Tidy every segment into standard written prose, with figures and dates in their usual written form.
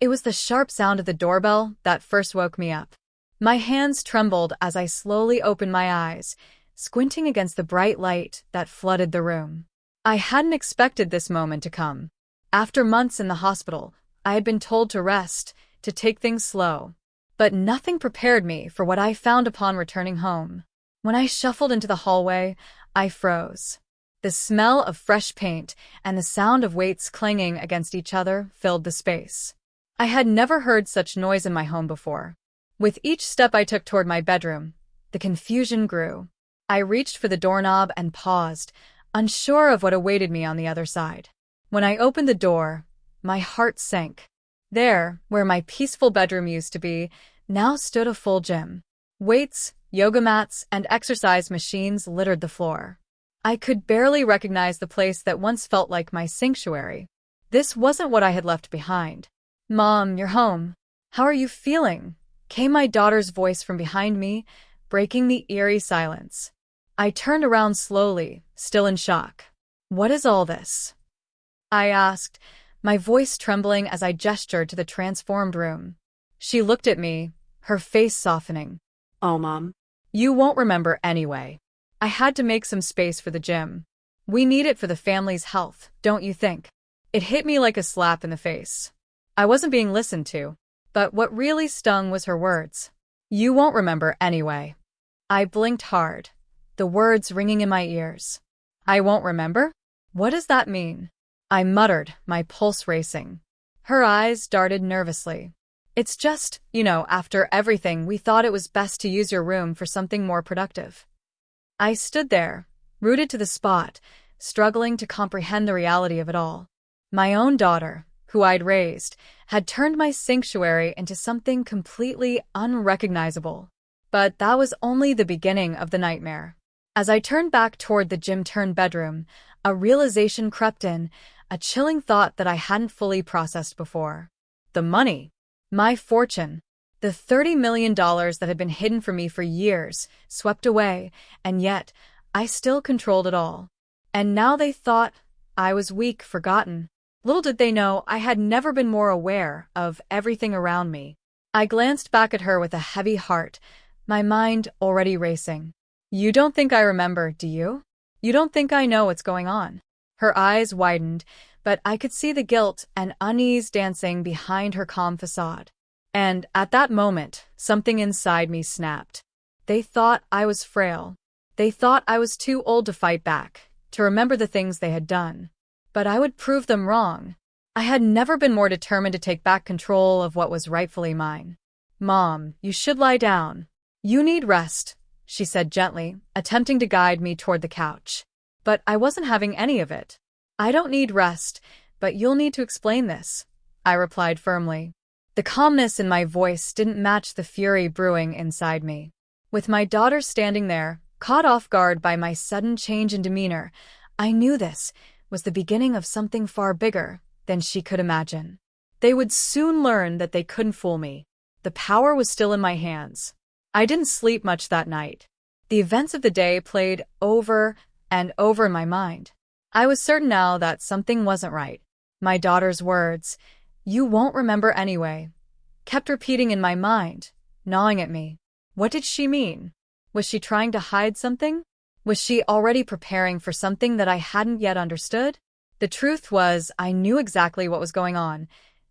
It was the sharp sound of the doorbell that first woke me up. My hands trembled as I slowly opened my eyes, squinting against the bright light that flooded the room. I hadn't expected this moment to come. After months in the hospital, I had been told to rest, to take things slow. But nothing prepared me for what I found upon returning home. When I shuffled into the hallway, I froze. The smell of fresh paint and the sound of weights clanging against each other filled the space. I had never heard such noise in my home before. With each step I took toward my bedroom, the confusion grew. I reached for the doorknob and paused, unsure of what awaited me on the other side. When I opened the door, my heart sank. There, where my peaceful bedroom used to be, now stood a full gym. Weights, yoga mats, and exercise machines littered the floor. I could barely recognize the place that once felt like my sanctuary. This wasn't what I had left behind. "Mom, you're home. How are you feeling?" came my daughter's voice from behind me, breaking the eerie silence. I turned around slowly, still in shock. "What is all this?" I asked, my voice trembling as I gestured to the transformed room. She looked at me, her face softening. "Oh, Mom. "You won't remember anyway. I had to make some space for the gym. We need it for the family's health, don't you think?" It hit me like a slap in the face. I wasn't being listened to, but what really stung was her words. "You won't remember anyway." I blinked hard, the words ringing in my ears. "I won't remember? What does that mean?" I muttered, my pulse racing. Her eyes darted nervously. "It's just, after everything, we thought it was best to use your room for something more productive." I stood there, rooted to the spot, struggling to comprehend the reality of it all. My own daughter, who I'd raised, had turned my sanctuary into something completely unrecognizable. But that was only the beginning of the nightmare. As I turned back toward the gym-turned-bedroom, a realization crept in, a chilling thought that I hadn't fully processed before. The money. My fortune. The $30 million that had been hidden from me for years, swept away, and yet I still controlled it all. And now they thought I was weak, forgotten. Little did they know I had never been more aware of everything around me. I glanced back at her with a heavy heart, my mind already racing. "You don't think I remember, do you? You don't think I know what's going on?" Her eyes widened, but I could see the guilt and unease dancing behind her calm facade. And at that moment, something inside me snapped. They thought I was frail. They thought I was too old to fight back, to remember the things they had done. But I would prove them wrong. I had never been more determined to take back control of what was rightfully mine. "Mom, you should lie down. You need rest," she said gently, attempting to guide me toward the couch. But I wasn't having any of it. "I don't need rest, but you'll need to explain this," I replied firmly. The calmness in my voice didn't match the fury brewing inside me. With my daughter standing there, caught off guard by my sudden change in demeanor, I knew this was the beginning of something far bigger than she could imagine. They would soon learn that they couldn't fool me. The power was still in my hands. I didn't sleep much that night. The events of the day played over and over in my mind. I was certain now that something wasn't right. My daughter's words, "You won't remember anyway," kept repeating in my mind, gnawing at me. What did she mean? Was she trying to hide something? Was she already preparing for something that I hadn't yet understood? The truth was, I knew exactly what was going on,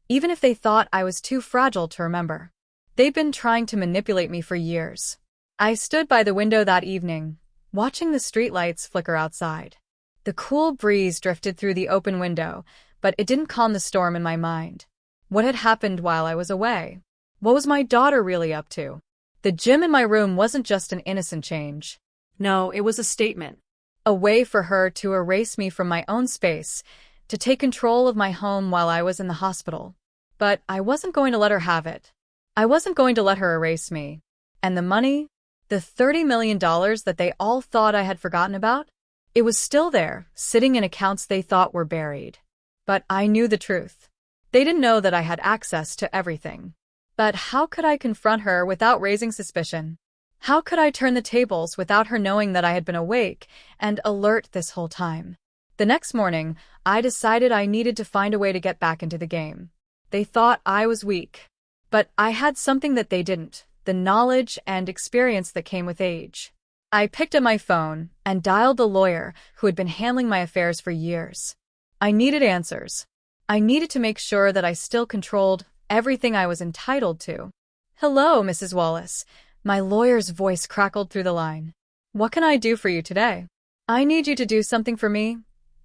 even if they thought I was too fragile to remember. They'd been trying to manipulate me for years. I stood by the window that evening, watching the streetlights flicker outside. The cool breeze drifted through the open window, but it didn't calm the storm in my mind. What had happened while I was away? What was my daughter really up to? The gym in my room wasn't just an innocent change. No, it was a statement. A way for her to erase me from my own space, to take control of my home while I was in the hospital. But I wasn't going to let her have it. I wasn't going to let her erase me. And the money? The $30 million that they all thought I had forgotten about? It was still there, sitting in accounts they thought were buried. But I knew the truth. They didn't know that I had access to everything. But how could I confront her without raising suspicion? How could I turn the tables without her knowing that I had been awake and alert this whole time? The next morning, I decided I needed to find a way to get back into the game. They thought I was weak. But I had something that they didn't, the knowledge and experience that came with age. I picked up my phone and dialed the lawyer who had been handling my affairs for years. I needed answers. I needed to make sure that I still controlled everything I was entitled to. "Hello, Mrs. Wallace." My lawyer's voice crackled through the line. "What can I do for you today?" "I need you to do something for me,"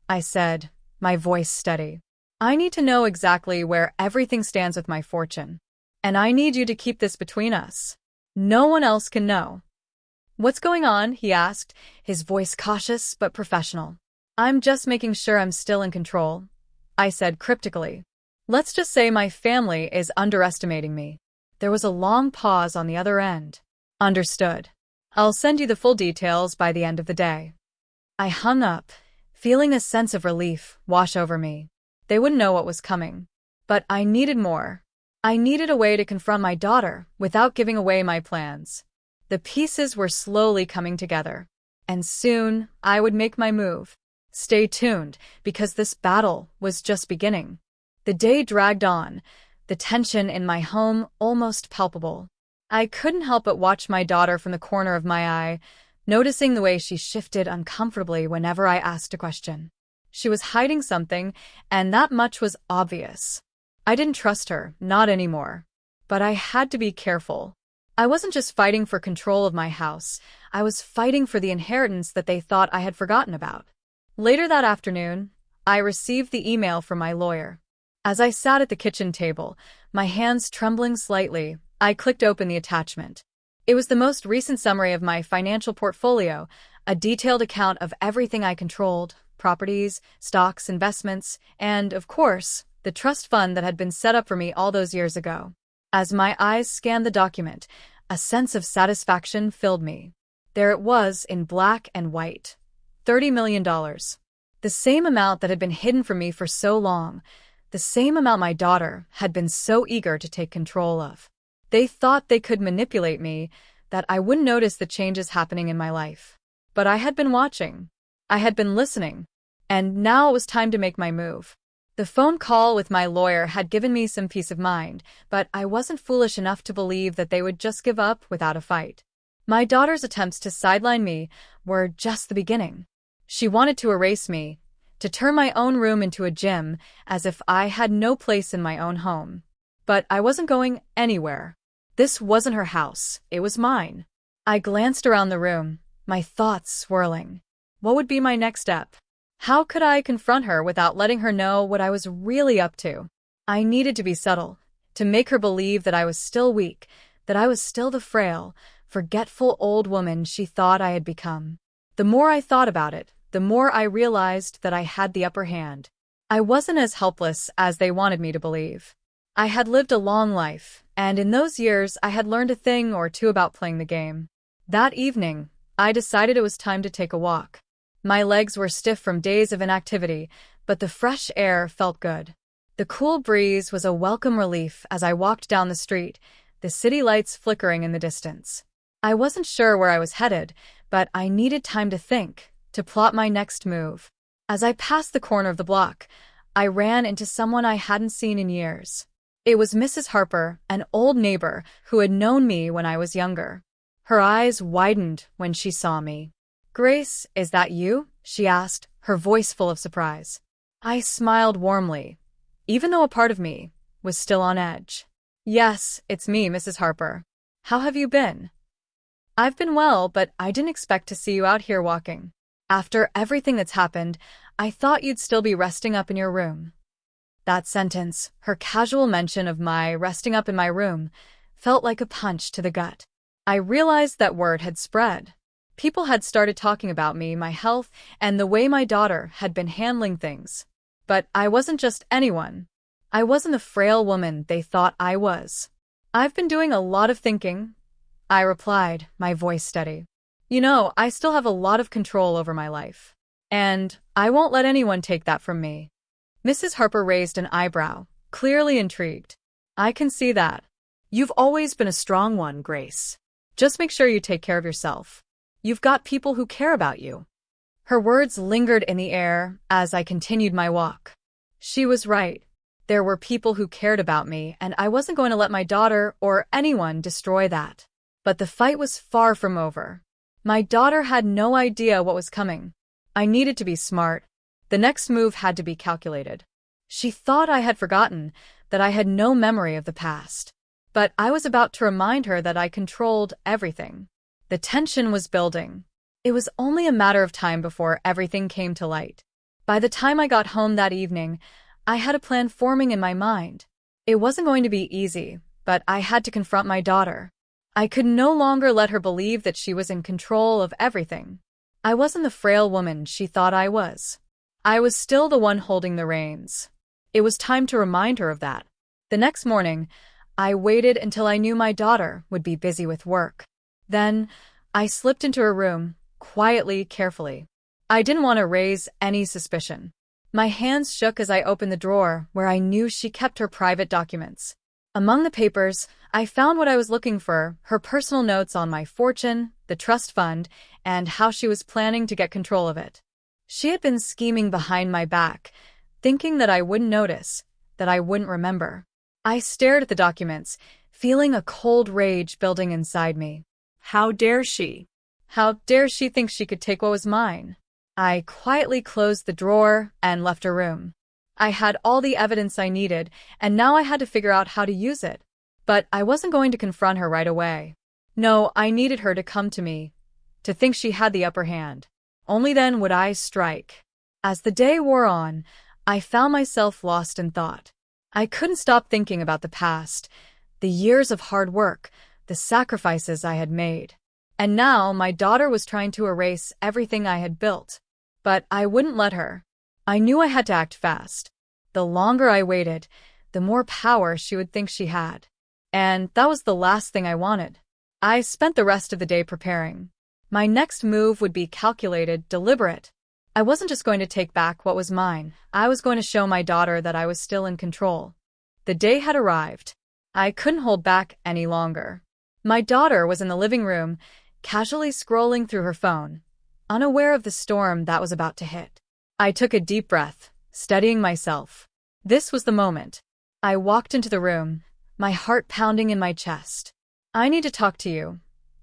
I said, my voice steady. "I need to know exactly where everything stands with my fortune. And I need you to keep this between us. No one else can know." "What's going on?" he asked, his voice cautious but professional. "I'm just making sure I'm still in control," I said cryptically. "Let's just say my family is underestimating me." There was a long pause on the other end. "Understood. I'll send you the full details by the end of the day." I hung up, feeling a sense of relief wash over me. They wouldn't know what was coming. But I needed more. I needed a way to confront my daughter without giving away my plans. The pieces were slowly coming together. And soon, I would make my move. Stay tuned, because this battle was just beginning. The day dragged on, the tension in my home almost palpable. I couldn't help but watch my daughter from the corner of my eye, noticing the way she shifted uncomfortably whenever I asked a question. She was hiding something, and that much was obvious. I didn't trust her, not anymore. But I had to be careful. I wasn't just fighting for control of my house, I was fighting for the inheritance that they thought I had forgotten about. Later that afternoon, I received the email from my lawyer. As I sat at the kitchen table, my hands trembling slightly, I clicked open the attachment. It was the most recent summary of my financial portfolio, a detailed account of everything I controlled: properties, stocks, investments, and, of course, the trust fund that had been set up for me all those years ago. As my eyes scanned the document, a sense of satisfaction filled me. There it was in black and white. $30 million. The same amount that had been hidden from me for so long, the same amount my daughter had been so eager to take control of. They thought they could manipulate me, that I wouldn't notice the changes happening in my life. But I had been watching. I had been listening. And now it was time to make my move. The phone call with my lawyer had given me some peace of mind, but I wasn't foolish enough to believe that they would just give up without a fight. My daughter's attempts to sideline me were just the beginning. She wanted to erase me, to turn my own room into a gym, as if I had no place in my own home. But I wasn't going anywhere. This wasn't her house, it was mine. I glanced around the room, my thoughts swirling. What would be my next step? How could I confront her without letting her know what I was really up to? I needed to be subtle, to make her believe that I was still weak, that I was still the frail, forgetful old woman she thought I had become. The more I thought about it, the more I realized that I had the upper hand. I wasn't as helpless as they wanted me to believe. I had lived a long life, and in those years I had learned a thing or two about playing the game. That evening, I decided it was time to take a walk. My legs were stiff from days of inactivity, but the fresh air felt good. The cool breeze was a welcome relief as I walked down the street, the city lights flickering in the distance. I wasn't sure where I was headed, but I needed time to think, to plot my next move. As I passed the corner of the block, I ran into someone I hadn't seen in years. It was Mrs. Harper, an old neighbor who had known me when I was younger. Her eyes widened when she saw me. "Grace, is that you?" she asked, her voice full of surprise. I smiled warmly, even though a part of me was still on edge. "Yes, it's me, Mrs. Harper. How have you been?" "I've been well, but I didn't expect to see you out here walking. After everything that's happened, I thought you'd still be resting up in your room." That sentence, her casual mention of my resting up in my room, felt like a punch to the gut. I realized that word had spread. People had started talking about me, my health, and the way my daughter had been handling things. But I wasn't just anyone. I wasn't the frail woman they thought I was. "I've been doing a lot of thinking," I replied, my voice steady. "You know, I still have a lot of control over my life. And I won't let anyone take that from me." Mrs. Harper raised an eyebrow, clearly intrigued. "I can see that. You've always been a strong one, Grace. Just make sure you take care of yourself. You've got people who care about you." Her words lingered in the air as I continued my walk. She was right. There were people who cared about me, and I wasn't going to let my daughter or anyone destroy that. But the fight was far from over. My daughter had no idea what was coming. I needed to be smart. The next move had to be calculated. She thought I had forgotten, that I had no memory of the past. But I was about to remind her that I controlled everything. The tension was building. It was only a matter of time before everything came to light. By the time I got home that evening, I had a plan forming in my mind. It wasn't going to be easy, but I had to confront my daughter. I could no longer let her believe that she was in control of everything. I wasn't the frail woman she thought I was. I was still the one holding the reins. It was time to remind her of that. The next morning, I waited until I knew my daughter would be busy with work. Then, I slipped into her room, quietly, carefully. I didn't want to raise any suspicion. My hands shook as I opened the drawer where I knew she kept her private documents. Among the papers, I found what I was looking for, her personal notes on my fortune, the trust fund, and how she was planning to get control of it. She had been scheming behind my back, thinking that I wouldn't notice, that I wouldn't remember. I stared at the documents, feeling a cold rage building inside me. How dare she? How dare she think she could take what was mine? I quietly closed the drawer and left her room. I had all the evidence I needed, and now I had to figure out how to use it. But I wasn't going to confront her right away. No, I needed her to come to me, to think she had the upper hand. Only then would I strike. As the day wore on, I found myself lost in thought. I couldn't stop thinking about the past, the years of hard work, the sacrifices I had made. And now my daughter was trying to erase everything I had built. But I wouldn't let her. I knew I had to act fast. The longer I waited, the more power she would think she had. And that was the last thing I wanted. I spent the rest of the day preparing. My next move would be calculated, deliberate. I wasn't just going to take back what was mine. I was going to show my daughter that I was still in control. The day had arrived. I couldn't hold back any longer. My daughter was in the living room, casually scrolling through her phone, unaware of the storm that was about to hit. I took a deep breath, steadying myself. This was the moment. I walked into the room, my heart pounding in my chest. "I need to talk to you,"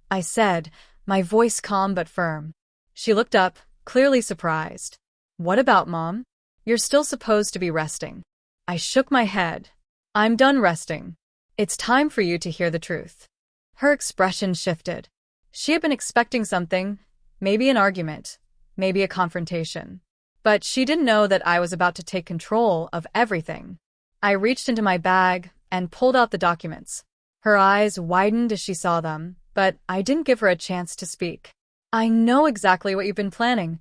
I said, my voice calm but firm. She looked up, clearly surprised. "What about, Mom? You're still supposed to be resting." I shook my head. "I'm done resting. It's time for you to hear the truth." Her expression shifted. She had been expecting something, maybe an argument, maybe a confrontation. But she didn't know that I was about to take control of everything. I reached into my bag and pulled out the documents. Her eyes widened as she saw them, but I didn't give her a chance to speak. "I know exactly what you've been planning,"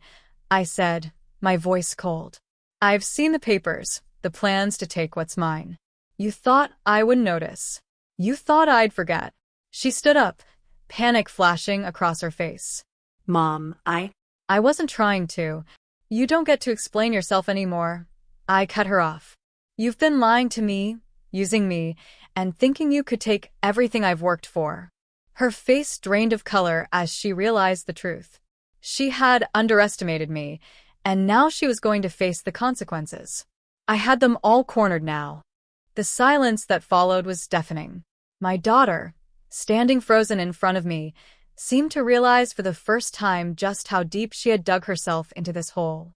I said, my voice cold. "I've seen the papers, the plans to take what's mine. You thought I wouldn't notice. You thought I'd forget." She stood up, panic flashing across her face. Mom, I wasn't trying to. "You don't get to explain yourself anymore." I cut her off. "You've been lying to me, using me, and thinking you could take everything I've worked for." Her face drained of color as she realized the truth. She had underestimated me, and now she was going to face the consequences. I had them all cornered now. The silence that followed was deafening. My daughter, standing frozen in front of me, seemed to realize for the first time just how deep she had dug herself into this hole.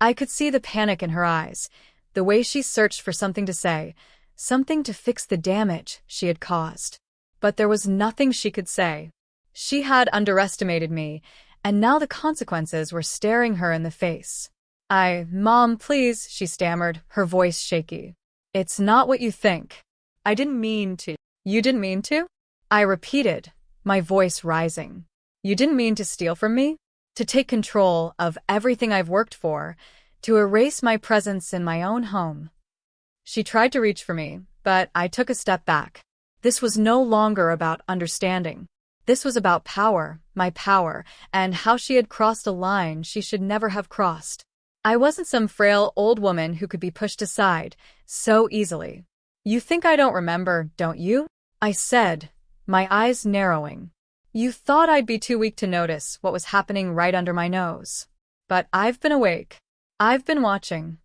I could see the panic in her eyes, the way she searched for something to say, something to fix the damage she had caused. But there was nothing she could say. She had underestimated me, and now the consequences were staring her in the face. "Mom, please," she stammered, her voice shaky. "It's not what you think." I didn't mean to." "You didn't mean to?" I repeated, my voice rising. "You didn't mean to steal from me? To take control of everything I've worked for? To erase my presence in my own home?" She tried to reach for me, but I took a step back. This was no longer about understanding. This was about power, my power, and how she had crossed a line she should never have crossed. I wasn't some frail old woman who could be pushed aside so easily. "You think I don't remember, don't you?" I said, my eyes narrowing. "You thought I'd be too weak to notice what was happening right under my nose. But I've been awake. I've been watching."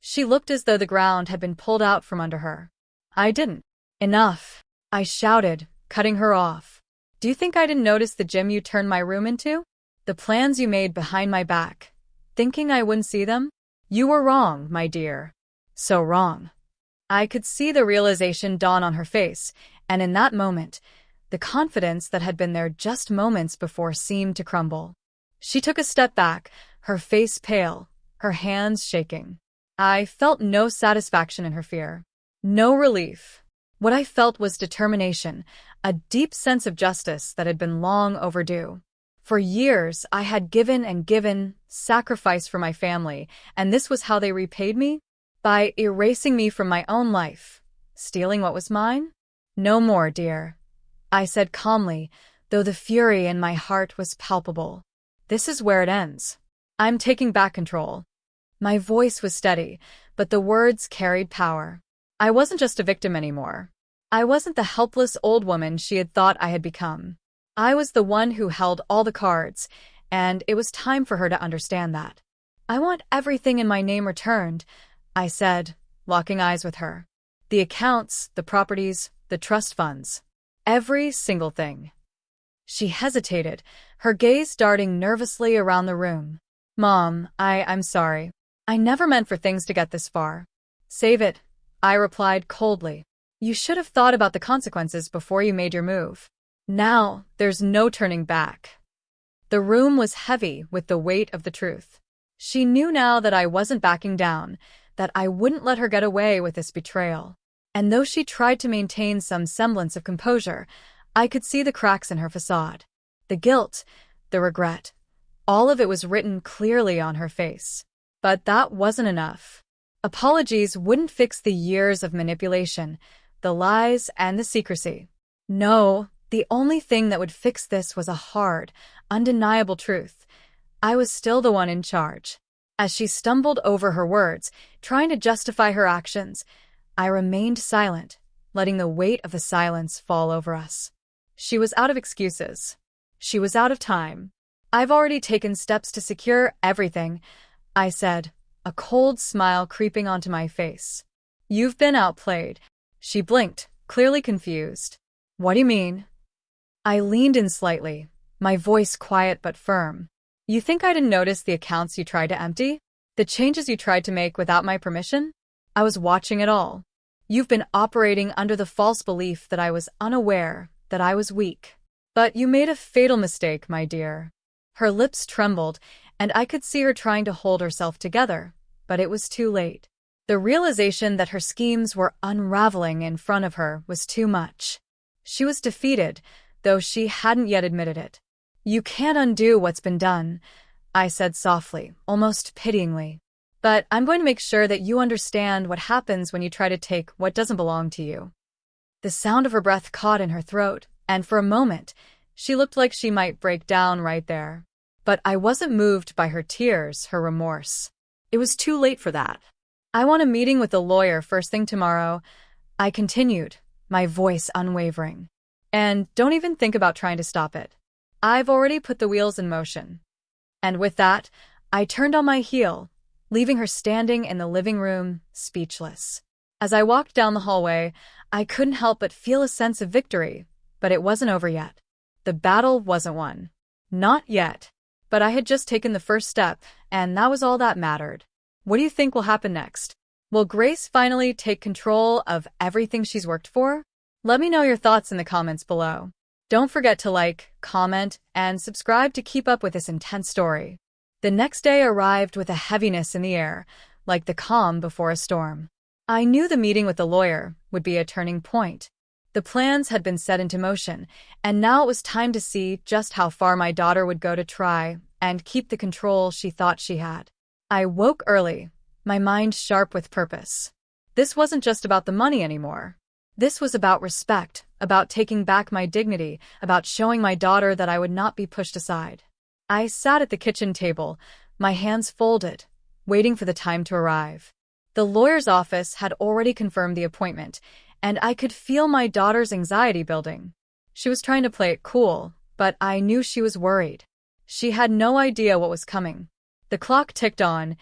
She looked as though the ground had been pulled out from under her. I didn't. Enough, I shouted, cutting her off. Do you think I didn't notice the gym you turned my room into? The plans you made behind my back, thinking I wouldn't see them? You were wrong, my dear. So wrong. I could see the realization dawn on her face, and in that moment, the confidence that had been there just moments before seemed to crumble. She took a step back, her face pale, her hands shaking. I felt no satisfaction in her fear. No relief. What I felt was determination, a deep sense of justice that had been long overdue. For years, I had given and given, sacrificed for my family, and this was how they repaid me? By erasing me from my own life, stealing what was mine? No more, dear, I said calmly, though the fury in my heart was palpable. This is where it ends. I'm taking back control. My voice was steady, but the words carried power. I wasn't just a victim anymore. I wasn't the helpless old woman she had thought I had become. I was the one who held all the cards, and it was time for her to understand that. I want everything in my name returned, I said, locking eyes with her. The accounts, the properties, the trust funds. Every single thing. She hesitated, her gaze darting nervously around the room. Mom, I'm sorry. I never meant for things to get this far. Save it, I replied coldly. You should have thought about the consequences before you made your move. Now, there's no turning back. The room was heavy with the weight of the truth. She knew now that I wasn't backing down, that I wouldn't let her get away with this betrayal. And though she tried to maintain some semblance of composure, I could see the cracks in her facade. The guilt, the regret, all of it was written clearly on her face. But that wasn't enough. Apologies wouldn't fix the years of manipulation, the lies and the secrecy. No, the only thing that would fix this was a hard, undeniable truth. I was still the one in charge. As she stumbled over her words, trying to justify her actions, I remained silent, letting the weight of the silence fall over us. She was out of excuses. She was out of time. I've already taken steps to secure everything, I said, a cold smile creeping onto my face. You've been outplayed. She blinked, clearly confused. What do you mean? I leaned in slightly, my voice quiet but firm. You think I didn't notice the accounts you tried to empty? The changes you tried to make without my permission? I was watching it all. You've been operating under the false belief that I was unaware, that I was weak. But you made a fatal mistake, my dear. Her lips trembled, and I could see her trying to hold herself together, but it was too late. The realization that her schemes were unraveling in front of her was too much. She was defeated, though she hadn't yet admitted it. You can't undo what's been done, I said softly, almost pityingly. But I'm going to make sure that you understand what happens when you try to take what doesn't belong to you. The sound of her breath caught in her throat, and for a moment, she looked like she might break down right there. But I wasn't moved by her tears, her remorse. It was too late for that. I want a meeting with the lawyer first thing tomorrow, I continued, my voice unwavering. And don't even think about trying to stop it. I've already put the wheels in motion. And with that, I turned on my heel, leaving her standing in the living room, speechless. As I walked down the hallway, I couldn't help but feel a sense of victory, but it wasn't over yet. The battle wasn't won. Not yet. But I had just taken the first step, and that was all that mattered. What do you think will happen next? Will Grace finally take control of everything she's worked for? Let me know your thoughts in the comments below. Don't forget to like, comment, and subscribe to keep up with this intense story. The next day arrived with a heaviness in the air, like the calm before a storm. I knew the meeting with the lawyer would be a turning point. The plans had been set into motion, and now it was time to see just how far my daughter would go to try and keep the control she thought she had. I woke early, my mind sharp with purpose. This wasn't just about the money anymore. This was about respect, about taking back my dignity, about showing my daughter that I would not be pushed aside. I sat at the kitchen table, my hands folded, waiting for the time to arrive. The lawyer's office had already confirmed the appointment, and I could feel my daughter's anxiety building. She was trying to play it cool, but I knew she was worried. She had no idea what was coming. The clock ticked on,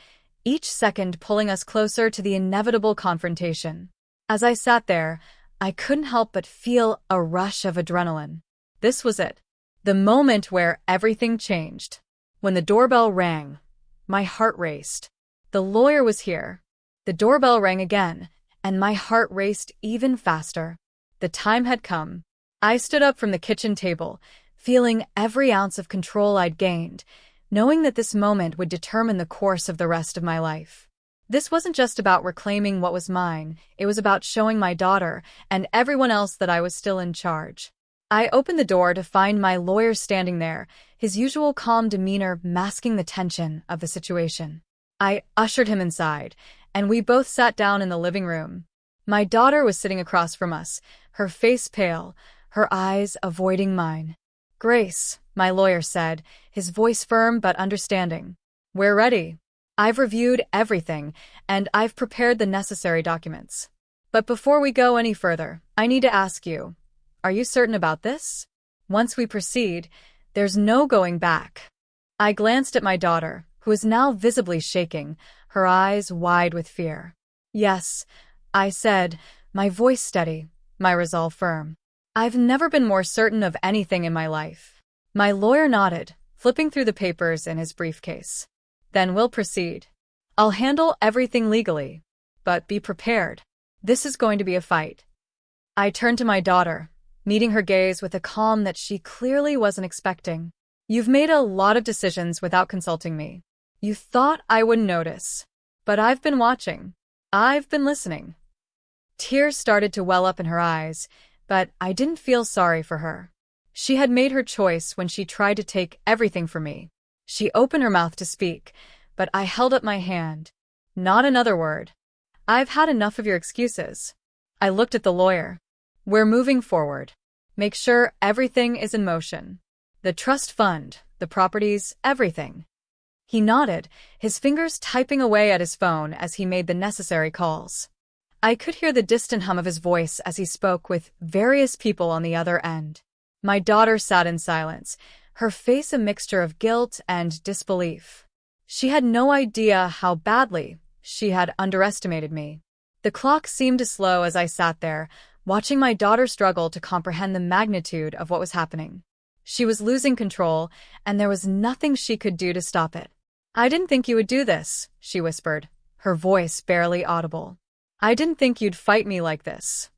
each second pulling us closer to the inevitable confrontation. As I sat there, I couldn't help but feel a rush of adrenaline. This was it. The moment where everything changed. When the doorbell rang, my heart raced. The lawyer was here. The doorbell rang again, and my heart raced even faster. The time had come. I stood up from the kitchen table, feeling every ounce of control I'd gained, knowing that this moment would determine the course of the rest of my life. This wasn't just about reclaiming what was mine, it was about showing my daughter and everyone else that I was still in charge. I opened the door to find my lawyer standing there, his usual calm demeanor masking the tension of the situation. I ushered him inside, and we both sat down in the living room. My daughter was sitting across from us, her face pale, her eyes avoiding mine. "Grace," my lawyer said, his voice firm but understanding. "We're ready. I've reviewed everything, and I've prepared the necessary documents. But before we go any further, I need to ask you, are you certain about this? Once we proceed, there's no going back." I glanced at my daughter, who is now visibly shaking, her eyes wide with fear. "Yes," I said, my voice steady, my resolve firm. "I've never been more certain of anything in my life." My lawyer nodded, flipping through the papers in his briefcase. "Then we'll proceed. I'll handle everything legally. But be prepared. This is going to be a fight." I turned to my daughter, meeting her gaze with a calm that she clearly wasn't expecting. "You've made a lot of decisions without consulting me. You thought I wouldn't notice. But I've been watching. I've been listening." Tears started to well up in her eyes, but I didn't feel sorry for her. She had made her choice when she tried to take everything from me. She opened her mouth to speak, but I held up my hand. "Not another word. I've had enough of your excuses." I looked at the lawyer. "We're moving forward. Make sure everything is in motion. The trust fund, the properties, everything." He nodded, his fingers typing away at his phone as he made the necessary calls. I could hear the distant hum of his voice as he spoke with various people on the other end. My daughter sat in silence, her face a mixture of guilt and disbelief. She had no idea how badly she had underestimated me. The clock seemed to slow as I sat there, watching my daughter struggle to comprehend the magnitude of what was happening. She was losing control, and there was nothing she could do to stop it. "I didn't think you would do this," she whispered, her voice barely audible. "I didn't think you'd fight me like this."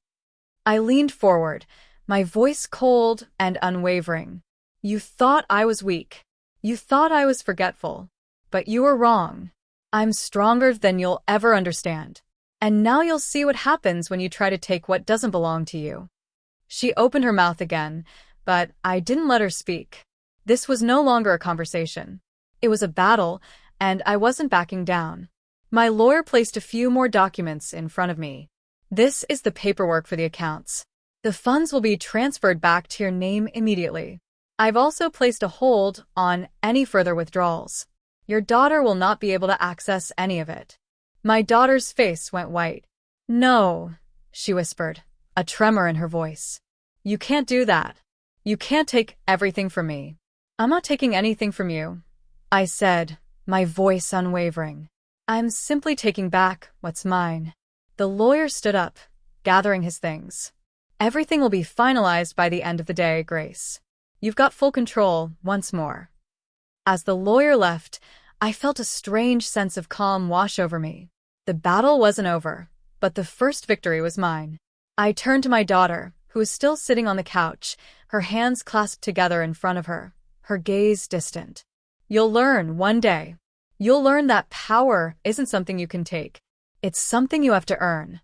I leaned forward, my voice cold and unwavering. "You thought I was weak. You thought I was forgetful. But you were wrong. I'm stronger than you'll ever understand. And now you'll see what happens when you try to take what doesn't belong to you." She opened her mouth again, but I didn't let her speak. This was no longer a conversation. It was a battle, and I wasn't backing down. My lawyer placed a few more documents in front of me. "This is the paperwork for the accounts. The funds will be transferred back to your name immediately. I've also placed a hold on any further withdrawals. Your daughter will not be able to access any of it." My daughter's face went white. "No," she whispered, a tremor in her voice. "You can't do that. You can't take everything from me." "I'm not taking anything from you," I said, my voice unwavering. "I'm simply taking back what's mine." The lawyer stood up, gathering his things. "Everything will be finalized by the end of the day, Grace. You've got full control once more." As the lawyer left, I felt a strange sense of calm wash over me. The battle wasn't over, but the first victory was mine. I turned to my daughter, who was still sitting on the couch, her hands clasped together in front of her, her gaze distant. "You'll learn one day. You'll learn that power isn't something you can take. It's something you have to earn."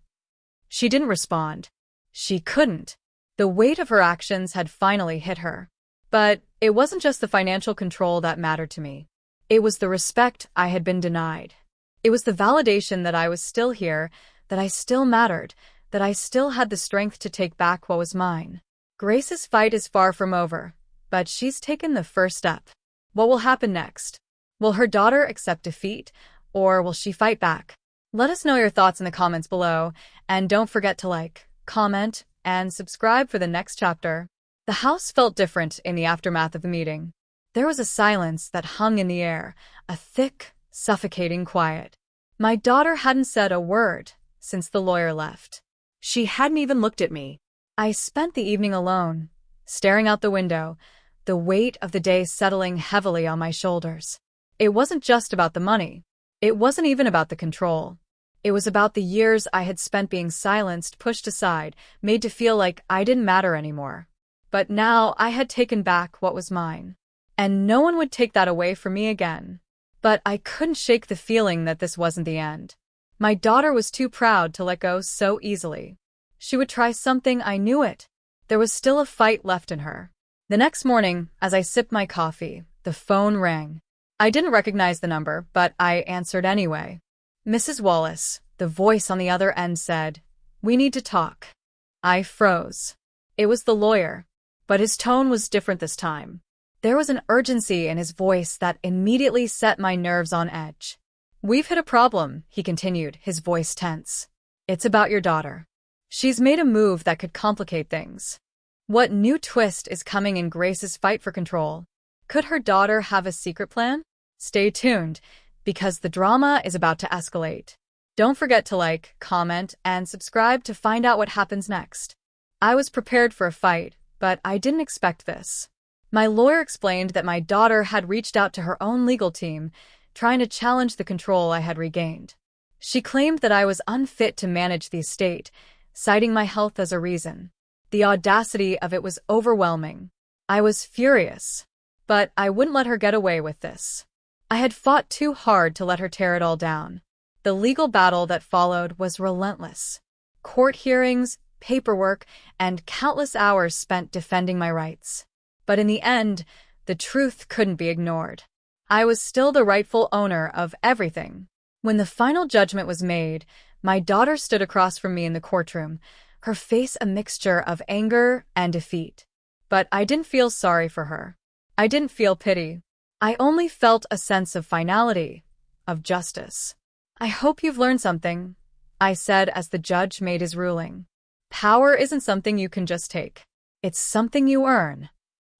She didn't respond. She couldn't. The weight of her actions had finally hit her. But it wasn't just the financial control that mattered to me. It was the respect I had been denied. It was the validation that I was still here, that I still mattered, that I still had the strength to take back what was mine. Grace's fight is far from over, but she's taken the first step. What will happen next? Will her daughter accept defeat, or will she fight back? Let us know your thoughts in the comments below, and don't forget to like, comment, and subscribe for the next chapter. The house felt different in the aftermath of the meeting. There was a silence that hung in the air, a thick, suffocating quiet. My daughter hadn't said a word since the lawyer left. She hadn't even looked at me. I spent the evening alone, staring out the window, the weight of the day settling heavily on my shoulders. It wasn't just about the money. It wasn't even about the control. It was about the years I had spent being silenced, pushed aside, made to feel like I didn't matter anymore. But now I had taken back what was mine. And no one would take that away from me again. But I couldn't shake the feeling that this wasn't the end. My daughter was too proud to let go so easily. She would try something, I knew it. There was still a fight left in her. The next morning, as I sipped my coffee, the phone rang. I didn't recognize the number, but I answered anyway. Mrs. Wallace, the voice on the other end said, "We need to talk." I froze. It was the lawyer, but his tone was different this time. There was an urgency in his voice that immediately set my nerves on edge. "We've hit a problem," he continued, his voice tense. "It's about your daughter. She's made a move that could complicate things." What new twist is coming in Grace's fight for control? Could her daughter have a secret plan? Stay tuned, because the drama is about to escalate. Don't forget to like, comment, and subscribe to find out what happens next. I was prepared for a fight, but I didn't expect this. My lawyer explained that my daughter had reached out to her own legal team, trying to challenge the control I had regained. She claimed that I was unfit to manage the estate, citing my health as a reason. The audacity of it was overwhelming. I was furious. But I wouldn't let her get away with this. I had fought too hard to let her tear it all down. The legal battle that followed was relentless. Court hearings, paperwork, and countless hours spent defending my rights. But in the end, the truth couldn't be ignored. I was still the rightful owner of everything. When the final judgment was made, my daughter stood across from me in the courtroom, her face a mixture of anger and defeat. But I didn't feel sorry for her. I didn't feel pity. I only felt a sense of finality, of justice. "I hope you've learned something," I said as the judge made his ruling. "Power isn't something you can just take. It's something you earn."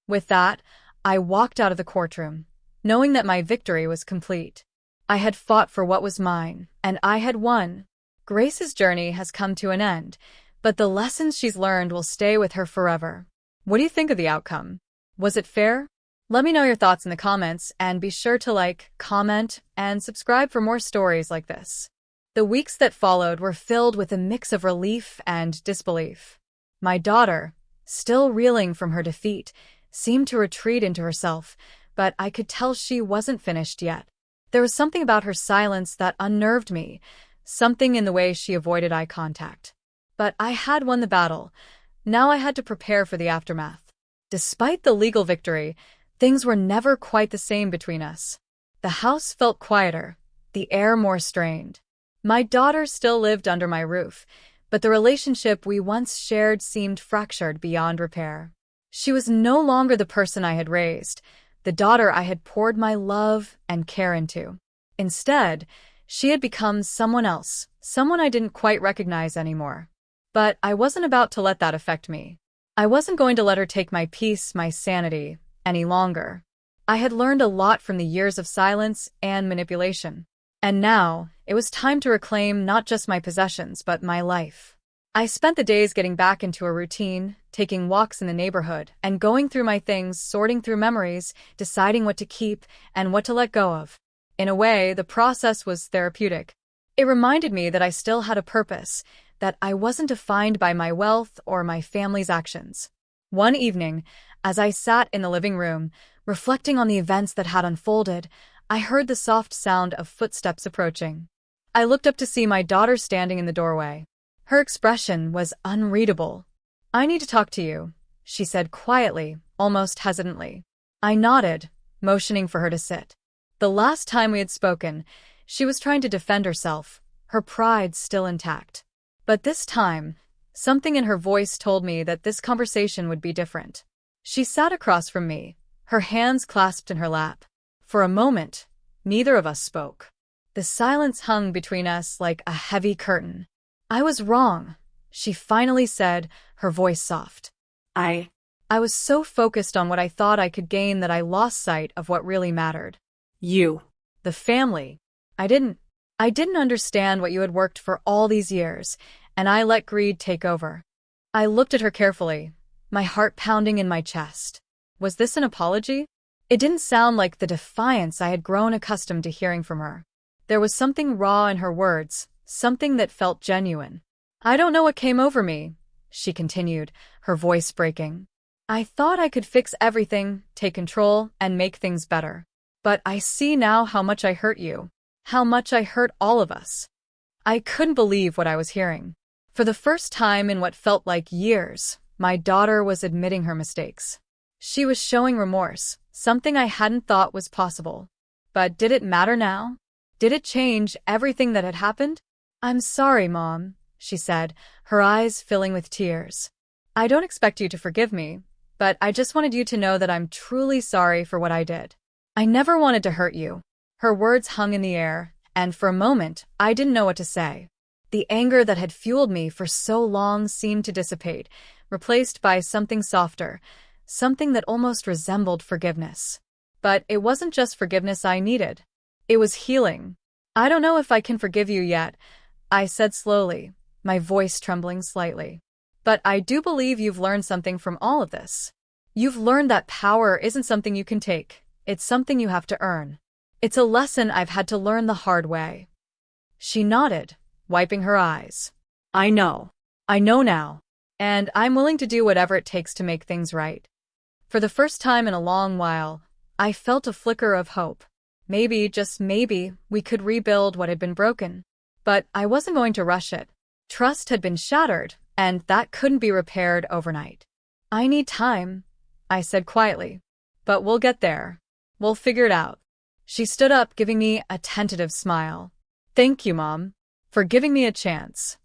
With that, I walked out of the courtroom, knowing that my victory was complete. I had fought for what was mine, and I had won. Grace's journey has come to an end, but the lessons she's learned will stay with her forever. What do you think of the outcome? Was it fair? Let me know your thoughts in the comments, and be sure to like, comment, and subscribe for more stories like this. The weeks that followed were filled with a mix of relief and disbelief. My daughter, still reeling from her defeat, seemed to retreat into herself, but I could tell she wasn't finished yet. There was something about her silence that unnerved me, something in the way she avoided eye contact. But I had won the battle. Now I had to prepare for the aftermath. Despite the legal victory, things were never quite the same between us. The house felt quieter, the air more strained. My daughter still lived under my roof, but the relationship we once shared seemed fractured beyond repair. She was no longer the person I had raised, the daughter I had poured my love and care into. Instead, she had become someone else, someone I didn't quite recognize anymore. But I wasn't about to let that affect me. I wasn't going to let her take my peace, my sanity, any longer. I had learned a lot from the years of silence and manipulation. And now, it was time to reclaim not just my possessions, but my life. I spent the days getting back into a routine, taking walks in the neighborhood, and going through my things, sorting through memories, deciding what to keep and what to let go of. In a way, the process was therapeutic. It reminded me that I still had a purpose, that I wasn't defined by my wealth or my family's actions. One evening, as I sat in the living room, reflecting on the events that had unfolded, I heard the soft sound of footsteps approaching. I looked up to see my daughter standing in the doorway. Her expression was unreadable. "I need to talk to you," she said quietly, almost hesitantly. I nodded, motioning for her to sit. The last time we had spoken, she was trying to defend herself, her pride still intact. But this time, something in her voice told me that this conversation would be different. She sat across from me, her hands clasped in her lap. For a moment, neither of us spoke. The silence hung between us like a heavy curtain. "I was wrong," she finally said, her voice soft. I was so focused on what I thought I could gain that I lost sight of what really mattered. You. The family. I didn't I didn't understand what you had worked for all these years, and I let greed take over. I looked at her carefully, my heart pounding in my chest. Was this an apology? It didn't sound like the defiance I had grown accustomed to hearing from her. There was something raw in her words, something that felt genuine. I don't know what came over me, she continued, her voice breaking. I thought I could fix everything, take control, and make things better. But I see now how much I hurt you, how much I hurt all of us. I couldn't believe what I was hearing. For the first time in what felt like years, my daughter was admitting her mistakes. She was showing remorse, something I hadn't thought was possible. But did it matter now? Did it change everything that had happened? I'm sorry, Mom, she said, her eyes filling with tears. I don't expect you to forgive me, but I just wanted you to know that I'm truly sorry for what I did. I never wanted to hurt you. Her words hung in the air, and for a moment, I didn't know what to say. The anger that had fueled me for so long seemed to dissipate, replaced by something softer, something that almost resembled forgiveness. But it wasn't just forgiveness I needed. It was healing. I don't know if I can forgive you yet, I said slowly, my voice trembling slightly. But I do believe you've learned something from all of this. You've learned that power isn't something you can take, it's something you have to earn. It's a lesson I've had to learn the hard way. She nodded, wiping her eyes. I know now, and I'm willing to do whatever it takes to make things right. For the first time in a long while, I felt a flicker of hope. Maybe, just maybe, we could rebuild what had been broken. But I wasn't going to rush it. Trust had been shattered, and that couldn't be repaired overnight. I need time, I said quietly. But we'll get there. We'll figure it out. She stood up, giving me a tentative smile. Thank you, Mom, for giving me a chance.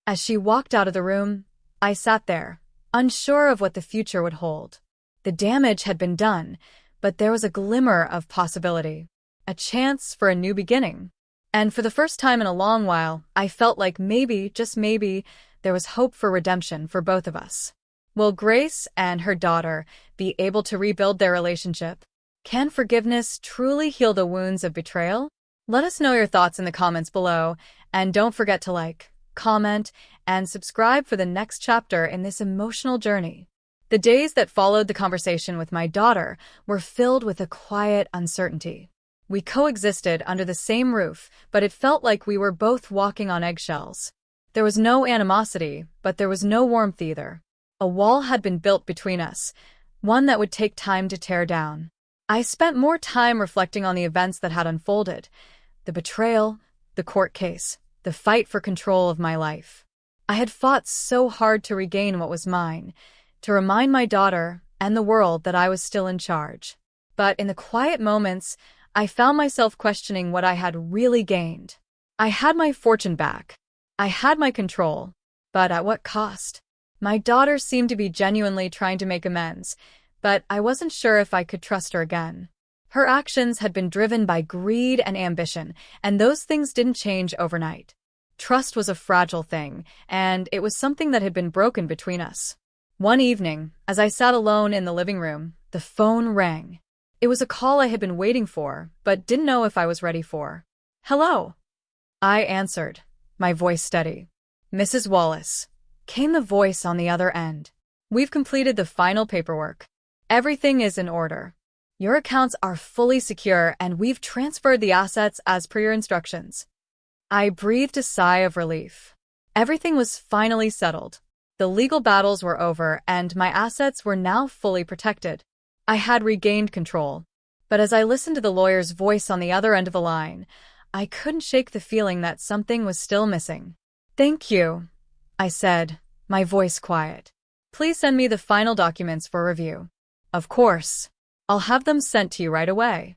As she walked out of the room, I sat there, unsure of what the future would hold. The damage had been done, but there was a glimmer of possibility, a chance for a new beginning. And for the first time in a long while, I felt like maybe, just maybe, there was hope for redemption for both of us. Will Grace and her daughter be able to rebuild their relationship? Can forgiveness truly heal the wounds of betrayal? Let us know your thoughts in the comments below, and don't forget to like, comment, and subscribe for the next chapter in this emotional journey. The days that followed the conversation with my daughter were filled with a quiet uncertainty. We coexisted under the same roof, but it felt like we were both walking on eggshells. There was no animosity, but there was no warmth either. A wall had been built between us, one that would take time to tear down. I spent more time reflecting on the events that had unfolded, the betrayal, the court case, the fight for control of my life. I had fought so hard to regain what was mine, to remind my daughter and the world that I was still in charge. But in the quiet moments, I found myself questioning what I had really gained. I had my fortune back. I had my control. But at what cost? My daughter seemed to be genuinely trying to make amends, but I wasn't sure if I could trust her again. Her actions had been driven by greed and ambition, and those things didn't change overnight. Trust was a fragile thing, and it was something that had been broken between us. One evening, as I sat alone in the living room, the phone rang. It was a call I had been waiting for, but didn't know if I was ready for. Hello? I answered, my voice steady. Mrs. Wallace, came the voice on the other end. We've completed the final paperwork. Everything is in order. Your accounts are fully secure and we've transferred the assets as per your instructions. I breathed a sigh of relief. Everything was finally settled. The legal battles were over and my assets were now fully protected. I had regained control. But as I listened to the lawyer's voice on the other end of the line, I couldn't shake the feeling that something was still missing. Thank you, I said, my voice quiet. Please send me the final documents for review. Of course. I'll have them sent to you right away.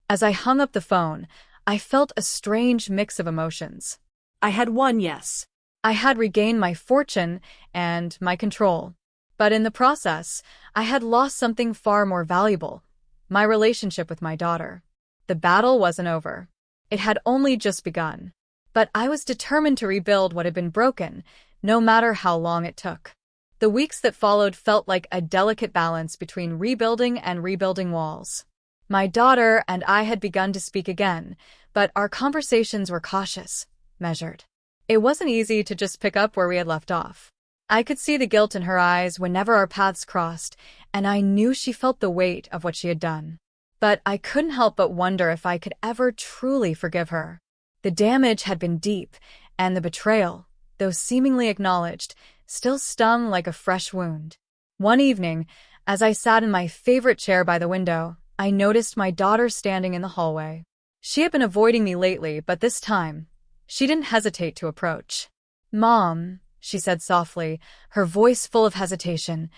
As I hung up the phone, I felt a strange mix of emotions. I had won, yes. I had regained my fortune and my control. But in the process, I had lost something far more valuable, my relationship with my daughter. The battle wasn't over. It had only just begun. But I was determined to rebuild what had been broken, no matter how long it took. The weeks that followed felt like a delicate balance between rebuilding and rebuilding walls. My daughter and I had begun to speak again, but our conversations were cautious, measured. It wasn't easy to just pick up where we had left off. I could see the guilt in her eyes whenever our paths crossed, and I knew she felt the weight of what she had done. But I couldn't help but wonder if I could ever truly forgive her. The damage had been deep, and the betrayal, though seemingly acknowledged, still stung like a fresh wound. One evening, as I sat in my favorite chair by the window, I noticed my daughter standing in the hallway. She had been avoiding me lately, but this time, she didn't hesitate to approach. "Mom," she said softly, her voice full of hesitation,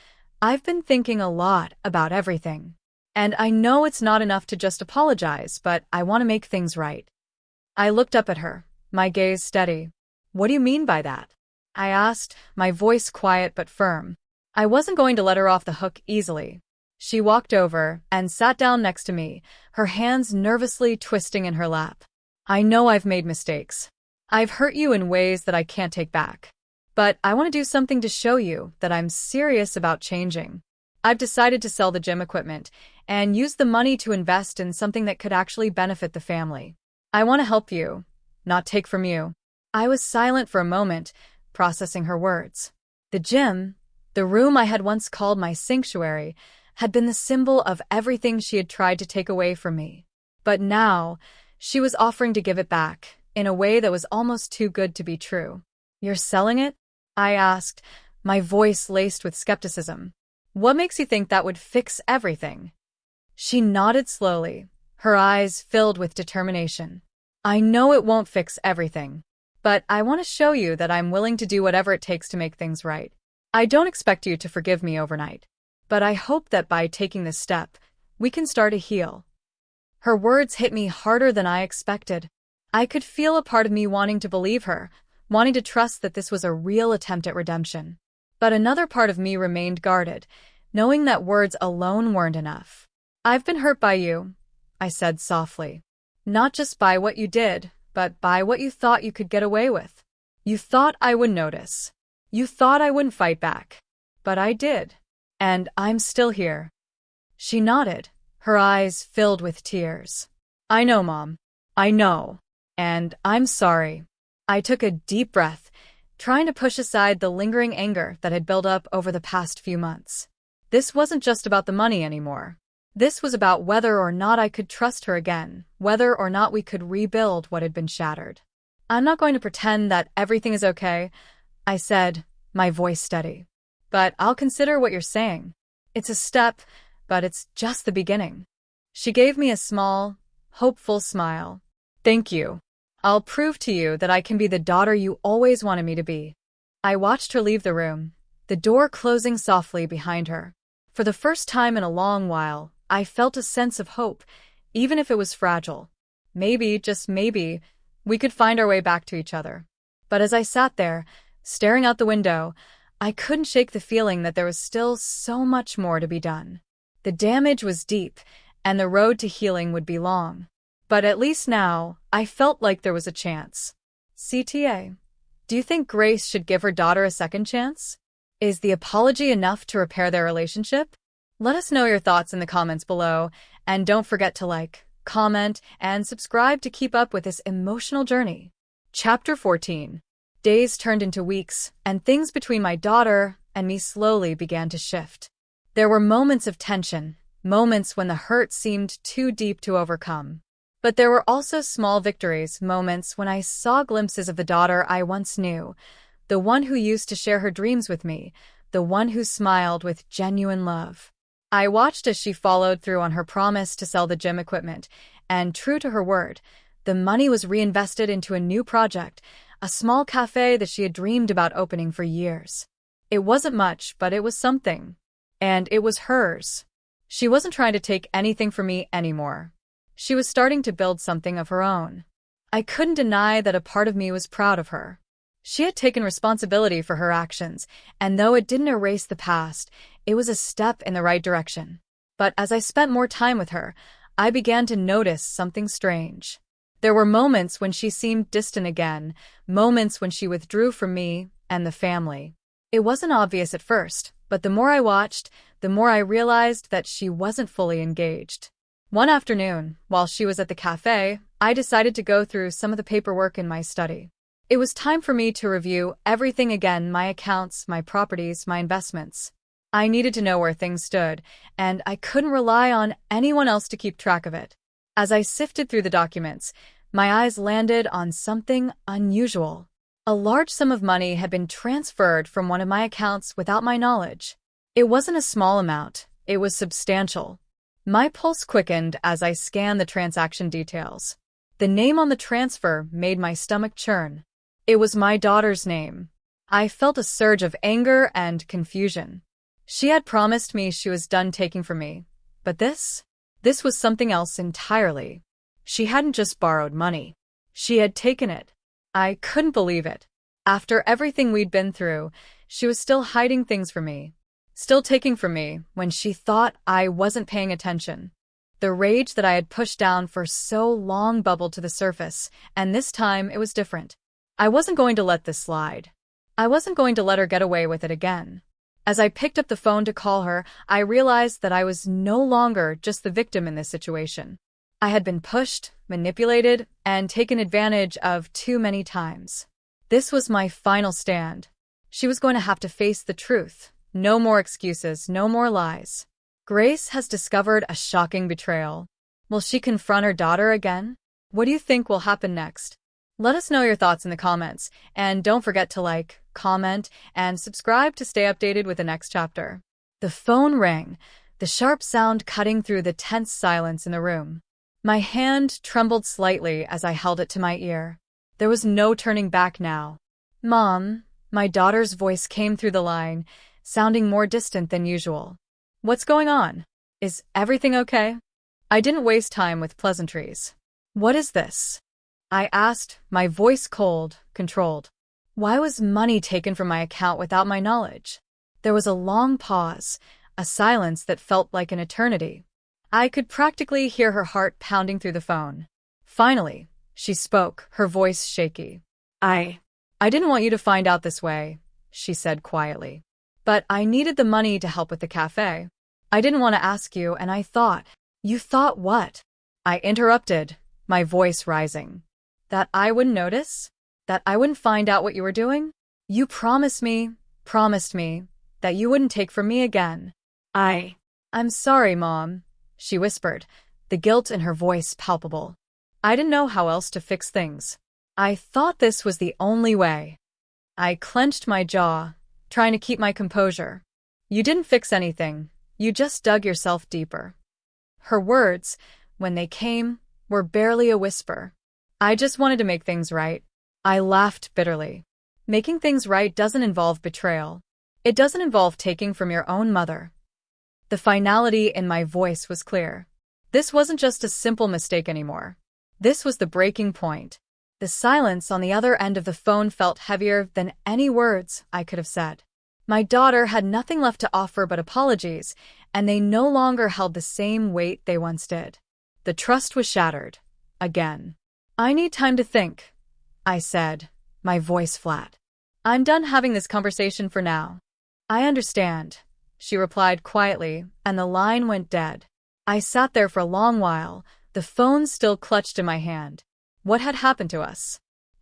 "I've been thinking a lot about everything. And I know it's not enough to just apologize, but I want to make things right." I looked up at her, my gaze steady. "What do you mean by that?" I asked, my voice quiet but firm. I wasn't going to let her off the hook easily. She walked over and sat down next to me, her hands nervously twisting in her lap. "I know I've made mistakes. I've hurt you in ways that I can't take back. But I want to do something to show you that I'm serious about changing. I've decided to sell the gym equipment and use the money to invest in something that could actually benefit the family. I want to help you, not take from you." I was silent for a moment, processing her words. The gym, the room I had once called my sanctuary, had been the symbol of everything she had tried to take away from me. But now, she was offering to give it back, in a way that was almost too good to be true. "You're selling it?" I asked, my voice laced with skepticism. "What makes you think that would fix everything?" She nodded slowly, her eyes filled with determination. "I know it won't fix everything, but I want to show you that I'm willing to do whatever it takes to make things right. I don't expect you to forgive me overnight, but I hope that by taking this step, we can start to heal." Her words hit me harder than I expected. I could feel a part of me wanting to believe her, wanting to trust that this was a real attempt at redemption. But another part of me remained guarded, knowing that words alone weren't enough. "I've been hurt by you," I said softly. "Not just by what you did, but by what you thought you could get away with. You thought I wouldn't notice. You thought I wouldn't fight back. But I did. And I'm still here." She nodded, her eyes filled with tears. "I know, Mom. I know. And I'm sorry." I took a deep breath, trying to push aside the lingering anger that had built up over the past few months. This wasn't just about the money anymore. This was about whether or not I could trust her again, whether or not we could rebuild what had been shattered. "I'm not going to pretend that everything is okay," I said, my voice steady. "But I'll consider what you're saying. It's a step, but it's just the beginning." She gave me a small, hopeful smile. "Thank you. I'll prove to you that I can be the daughter you always wanted me to be." I watched her leave the room, the door closing softly behind her. For the first time in a long while, I felt a sense of hope, even if it was fragile. Maybe, just maybe, we could find our way back to each other. But as I sat there, staring out the window, I couldn't shake the feeling that there was still so much more to be done. The damage was deep, and the road to healing would be long. But at least now, I felt like there was a chance. CTA. Do you think Grace should give her daughter a second chance? Is the apology enough to repair their relationship? Let us know your thoughts in the comments below, and don't forget to like, comment, and subscribe to keep up with this emotional journey. Chapter 14. Days turned into weeks, and things between my daughter and me slowly began to shift. There were moments of tension, moments when the hurt seemed too deep to overcome. But there were also small victories, moments when I saw glimpses of the daughter I once knew, the one who used to share her dreams with me, the one who smiled with genuine love. I watched as she followed through on her promise to sell the gym equipment, and true to her word, the money was reinvested into a new project, a small cafe that she had dreamed about opening for years. It wasn't much, but it was something. And it was hers. She wasn't trying to take anything from me anymore. She was starting to build something of her own. I couldn't deny that a part of me was proud of her. She had taken responsibility for her actions, and though it didn't erase the past, it was a step in the right direction. But as I spent more time with her, I began to notice something strange. There were moments when she seemed distant again, moments when she withdrew from me and the family. It wasn't obvious at first, but the more I watched, the more I realized that she wasn't fully engaged. One afternoon, while she was at the cafe, I decided to go through some of the paperwork in my study. It was time for me to review everything again, my accounts, my properties, my investments. I needed to know where things stood, and I couldn't rely on anyone else to keep track of it. As I sifted through the documents, my eyes landed on something unusual. A large sum of money had been transferred from one of my accounts without my knowledge. It wasn't a small amount, it was substantial. My pulse quickened as I scanned the transaction details. The name on the transfer made my stomach churn. It was my daughter's name. I felt a surge of anger and confusion. She had promised me she was done taking from me. But this was something else entirely. She hadn't just borrowed money. She had taken it. I couldn't believe it. After everything we'd been through, she was still hiding things from me. Still taking from me when she thought I wasn't paying attention. The rage that I had pushed down for so long bubbled to the surface, and this time it was different. I wasn't going to let this slide. I wasn't going to let her get away with it again. As I picked up the phone to call her, I realized that I was no longer just the victim in this situation. I had been pushed, manipulated, and taken advantage of too many times. This was my final stand. She was going to have to face the truth. No more excuses, no more lies. Grace has discovered a shocking betrayal. Will she confront her daughter again? What do you think will happen next? Let us know your thoughts in the comments, and don't forget to like, comment, and subscribe to stay updated with the next chapter. The phone rang, the sharp sound cutting through the tense silence in the room. My hand trembled slightly as I held it to my ear. There was no turning back now. "Mom," my daughter's voice came through the line, sounding more distant than usual. "What's going on? Is everything okay?" I didn't waste time with pleasantries. "What is this?" I asked, my voice cold, controlled. Why was money taken from my account without my knowledge? There was a long pause, a silence that felt like an eternity. I could practically hear her heart pounding through the phone. Finally, she spoke, her voice shaky. I didn't want you to find out this way," she said quietly. "But I needed the money to help with the cafe. I didn't want to ask you, and I thought—" "You thought what?" I interrupted, my voice rising. "That I wouldn't notice? That I wouldn't find out what you were doing? You promised me that you wouldn't take from me again." I'm sorry, Mom," she whispered, the guilt in her voice palpable. "I didn't know how else to fix things. I thought this was the only way." I clenched my jaw, trying to keep my composure. "You didn't fix anything. You just dug yourself deeper." Her words, when they came, were barely a whisper. "I just wanted to make things right." I laughed bitterly. Making things right doesn't involve betrayal. It doesn't involve taking from your own mother. The finality in my voice was clear. This wasn't just a simple mistake anymore. This was the breaking point. The silence on the other end of the phone felt heavier than any words I could have said. My daughter had nothing left to offer but apologies, and they no longer held the same weight they once did. The trust was shattered. Again. "I need time to think," I said, my voice flat. "I'm done having this conversation for now." "I understand," she replied quietly, and the line went dead. I sat there for a long while, the phone still clutched in my hand. What had happened to us?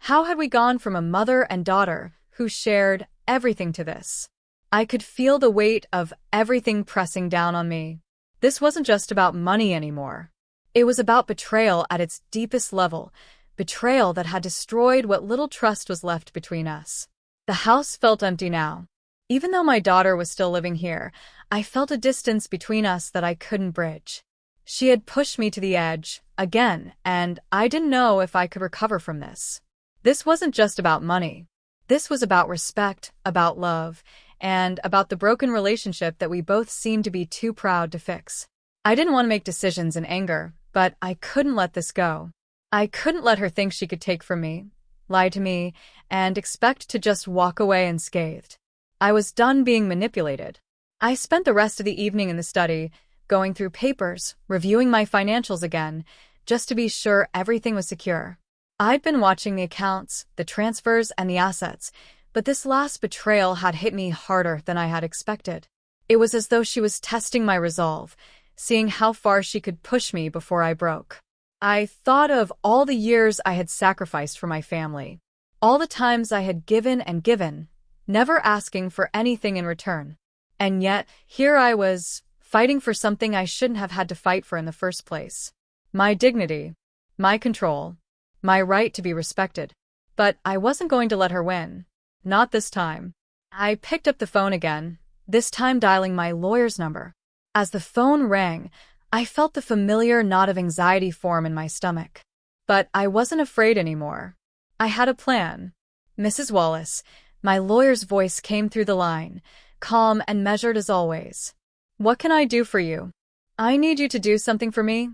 How had we gone from a mother and daughter who shared everything to this? I could feel the weight of everything pressing down on me. This wasn't just about money anymore. It was about betrayal at its deepest level, betrayal that had destroyed what little trust was left between us. The house felt empty now. Even though my daughter was still living here, I felt a distance between us that I couldn't bridge. She had pushed me to the edge, again, and I didn't know if I could recover from this. This wasn't just about money. This was about respect, about love, and about the broken relationship that we both seemed to be too proud to fix. I didn't want to make decisions in anger, but I couldn't let this go. I couldn't let her think she could take from me, lie to me, and expect to just walk away unscathed. I was done being manipulated. I spent the rest of the evening in the study, going through papers, reviewing my financials again, just to be sure everything was secure. I'd been watching the accounts, the transfers, and the assets, but this last betrayal had hit me harder than I had expected. It was as though she was testing my resolve, seeing how far she could push me before I broke. I thought of all the years I had sacrificed for my family, all the times I had given and given, never asking for anything in return. And yet, here I was, fighting for something I shouldn't have had to fight for in the first place. My dignity, my control, my right to be respected. But I wasn't going to let her win. Not this time. I picked up the phone again, this time dialing my lawyer's number. As the phone rang, I felt the familiar knot of anxiety form in my stomach. But I wasn't afraid anymore. I had a plan. Mrs. Wallace, my lawyer's voice came through the line, calm and measured as always. What can I do for you? I need you to do something for me,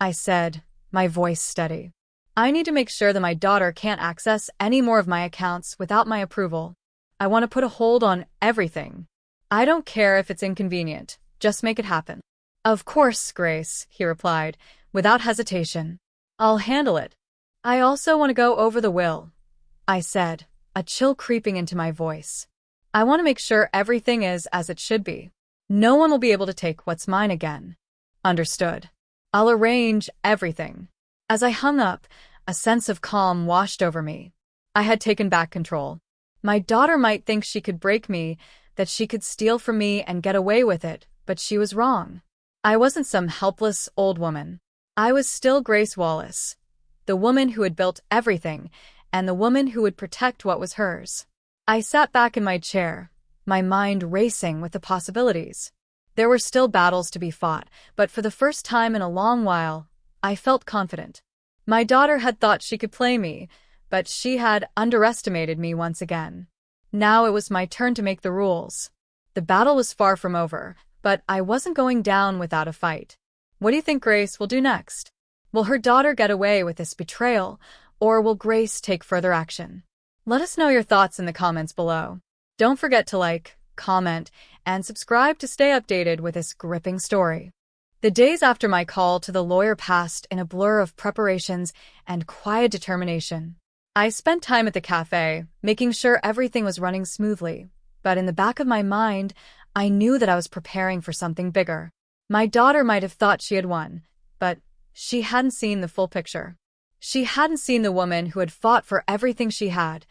I said, my voice steady. I need to make sure that my daughter can't access any more of my accounts without my approval. I want to put a hold on everything. I don't care if it's inconvenient, just make it happen. Of course, Grace, he replied, without hesitation. I'll handle it. I also want to go over the will, I said, a chill creeping into my voice. I want to make sure everything is as it should be. No one will be able to take what's mine again. Understood. I'll arrange everything. As I hung up, a sense of calm washed over me. I had taken back control. My daughter might think she could break me, that she could steal from me and get away with it, but she was wrong. I wasn't some helpless old woman. I was still Grace Wallace, the woman who had built everything, and the woman who would protect what was hers. I sat back in my chair, my mind racing with the possibilities. There were still battles to be fought, but for the first time in a long while, I felt confident. My daughter had thought she could play me, but she had underestimated me once again. Now it was my turn to make the rules. The battle was far from over, but I wasn't going down without a fight. What do you think Grace will do next? Will her daughter get away with this betrayal, or will Grace take further action? Let us know your thoughts in the comments below. Don't forget to like, comment, and subscribe to stay updated with this gripping story. The days after my call to the lawyer passed in a blur of preparations and quiet determination. I spent time at the cafe, making sure everything was running smoothly, but in the back of my mind, I knew that I was preparing for something bigger. My daughter might have thought she had won, but she hadn't seen the full picture. She hadn't seen the woman who had fought for everything she had,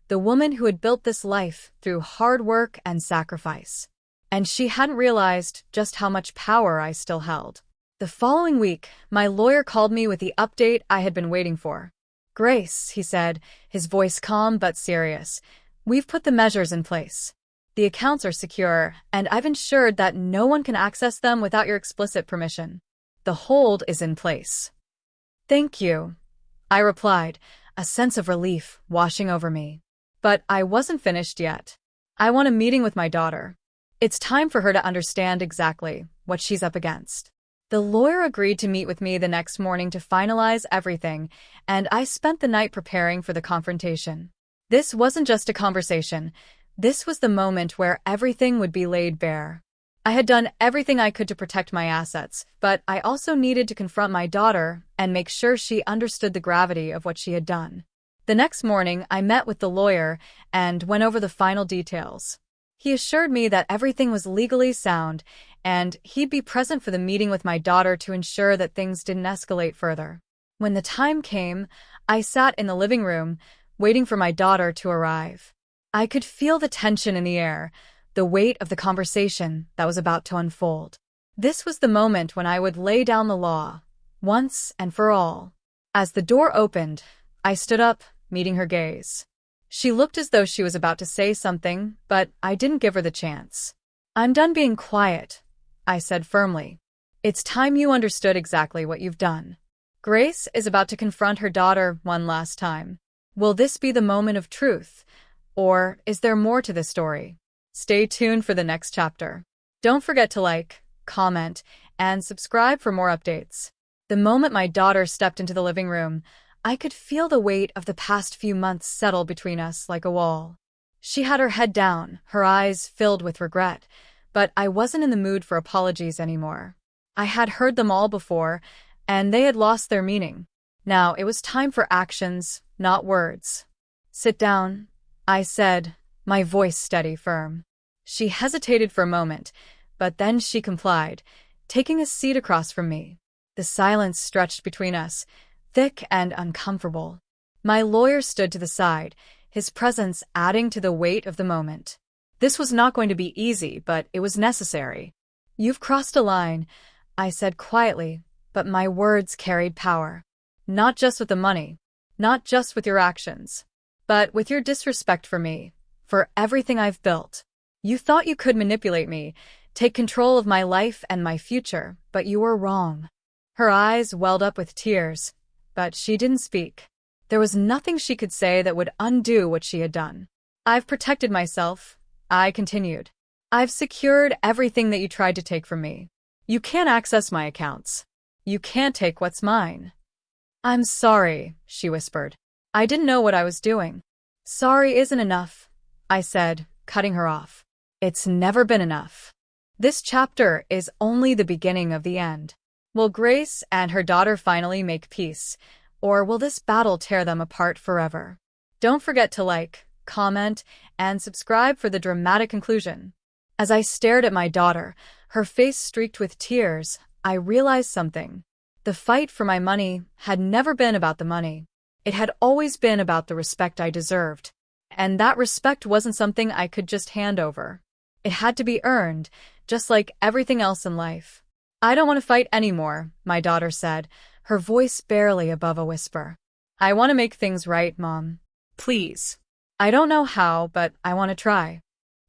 the woman who had built this life through hard work and sacrifice. And she hadn't realized just how much power I still held. The following week, my lawyer called me with the update I had been waiting for. Grace, he said, his voice calm but serious, we've put the measures in place. The accounts are secure, and I've ensured that no one can access them without your explicit permission. The hold is in place. Thank you, I replied, a sense of relief washing over me. But I wasn't finished yet. I want a meeting with my daughter. It's time for her to understand exactly what she's up against. The lawyer agreed to meet with me the next morning to finalize everything, and I spent the night preparing for the confrontation. This wasn't just a conversation. This was the moment where everything would be laid bare. I had done everything I could to protect my assets, but I also needed to confront my daughter and make sure she understood the gravity of what she had done. The next morning, I met with the lawyer and went over the final details. He assured me that everything was legally sound, and he'd be present for the meeting with my daughter to ensure that things didn't escalate further. When the time came, I sat in the living room, waiting for my daughter to arrive. I could feel the tension in the air, the weight of the conversation that was about to unfold. This was the moment when I would lay down the law, once and for all. As the door opened, I stood up, meeting her gaze. She looked as though she was about to say something, but I didn't give her the chance. I'm done being quiet, I said firmly. It's time you understood exactly what you've done. Grace is about to confront her daughter one last time. Will this be the moment of truth, or is there more to this story? Stay tuned for the next chapter. Don't forget to like, comment, and subscribe for more updates. The moment my daughter stepped into the living room, I could feel the weight of the past few months settle between us like a wall. She had her head down, her eyes filled with regret, but I wasn't in the mood for apologies anymore. I had heard them all before, and they had lost their meaning. Now it was time for actions, not words. Sit down, I said, my voice steady, firm. She hesitated for a moment, but then she complied, taking a seat across from me. The silence stretched between us, thick and uncomfortable. My lawyer stood to the side, his presence adding to the weight of the moment. This was not going to be easy, but it was necessary. "You've crossed a line," I said quietly, but my words carried power. "Not just with the money, not just with your actions, but with your disrespect for me, for everything I've built. You thought you could manipulate me, take control of my life and my future, but you were wrong." Her eyes welled up with tears, but she didn't speak. There was nothing she could say that would undo what she had done. "I've protected myself," I continued. "I've secured everything that you tried to take from me. You can't access my accounts. You can't take what's mine." "I'm sorry," she whispered. "I didn't know what I was doing." "Sorry isn't enough," I said, cutting her off. "It's never been enough. This chapter is only the beginning of the end. Will Grace and her daughter finally make peace, or will this battle tear them apart forever?" Don't forget to like, comment, and subscribe for the dramatic conclusion. As I stared at my daughter, her face streaked with tears, I realized something. The fight for my money had never been about the money. It had always been about the respect I deserved. And that respect wasn't something I could just hand over. It had to be earned, just like everything else in life. "I don't want to fight anymore," my daughter said, her voice barely above a whisper. "I want to make things right, Mom. Please. I don't know how, but I want to try."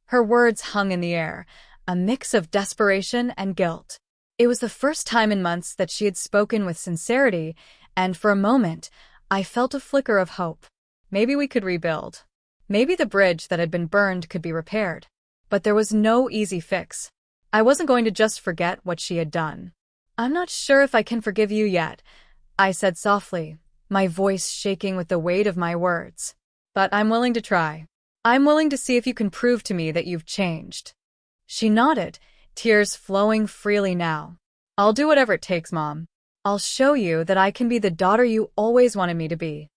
Her words hung in the air, a mix of desperation and guilt. It was the first time in months that she had spoken with sincerity, and for a moment, I felt a flicker of hope. Maybe we could rebuild. Maybe the bridge that had been burned could be repaired. But there was no easy fix. I wasn't going to just forget what she had done. "I'm not sure if I can forgive you yet," I said softly, my voice shaking with the weight of my words. "But I'm willing to try. I'm willing to see if you can prove to me that you've changed." She nodded, tears flowing freely now. "I'll do whatever it takes, Mom. I'll show you that I can be the daughter you always wanted me to be."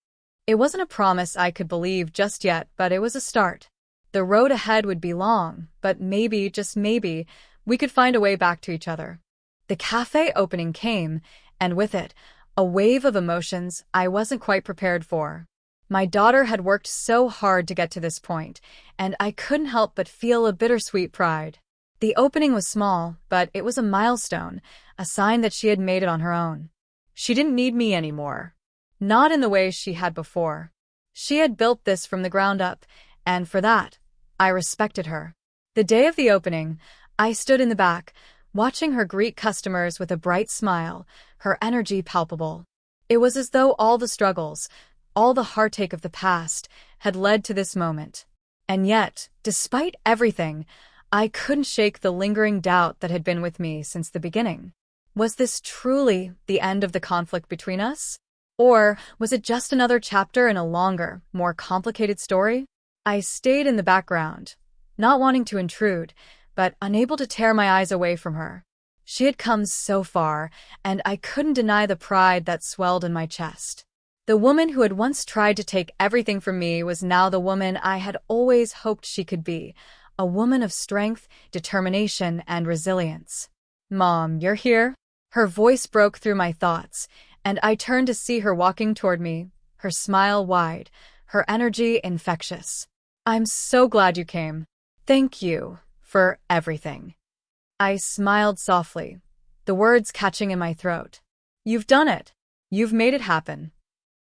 It wasn't a promise I could believe just yet, but it was a start. The road ahead would be long, but maybe, just maybe, we could find a way back to each other. The cafe opening came, and with it, a wave of emotions I wasn't quite prepared for. My daughter had worked so hard to get to this point, and I couldn't help but feel a bittersweet pride. The opening was small, but it was a milestone, a sign that she had made it on her own. She didn't need me anymore. Not in the way she had before. She had built this from the ground up, and for that, I respected her. The day of the opening, I stood in the back, watching her greet customers with a bright smile, her energy palpable. It was as though all the struggles, all the heartache of the past, had led to this moment. And yet, despite everything, I couldn't shake the lingering doubt that had been with me since the beginning. Was this truly the end of the conflict between us? Or was it just another chapter in a longer, more complicated story? I stayed in the background, not wanting to intrude, but unable to tear my eyes away from her. She had come so far, and I couldn't deny the pride that swelled in my chest. The woman who had once tried to take everything from me was now the woman I had always hoped she could be, a woman of strength, determination, and resilience. "Mom, you're here?" Her voice broke through my thoughts, and I turned to see her walking toward me, her smile wide, her energy infectious. "I'm so glad you came. Thank you for everything." I smiled softly, the words catching in my throat. "You've done it. You've made it happen."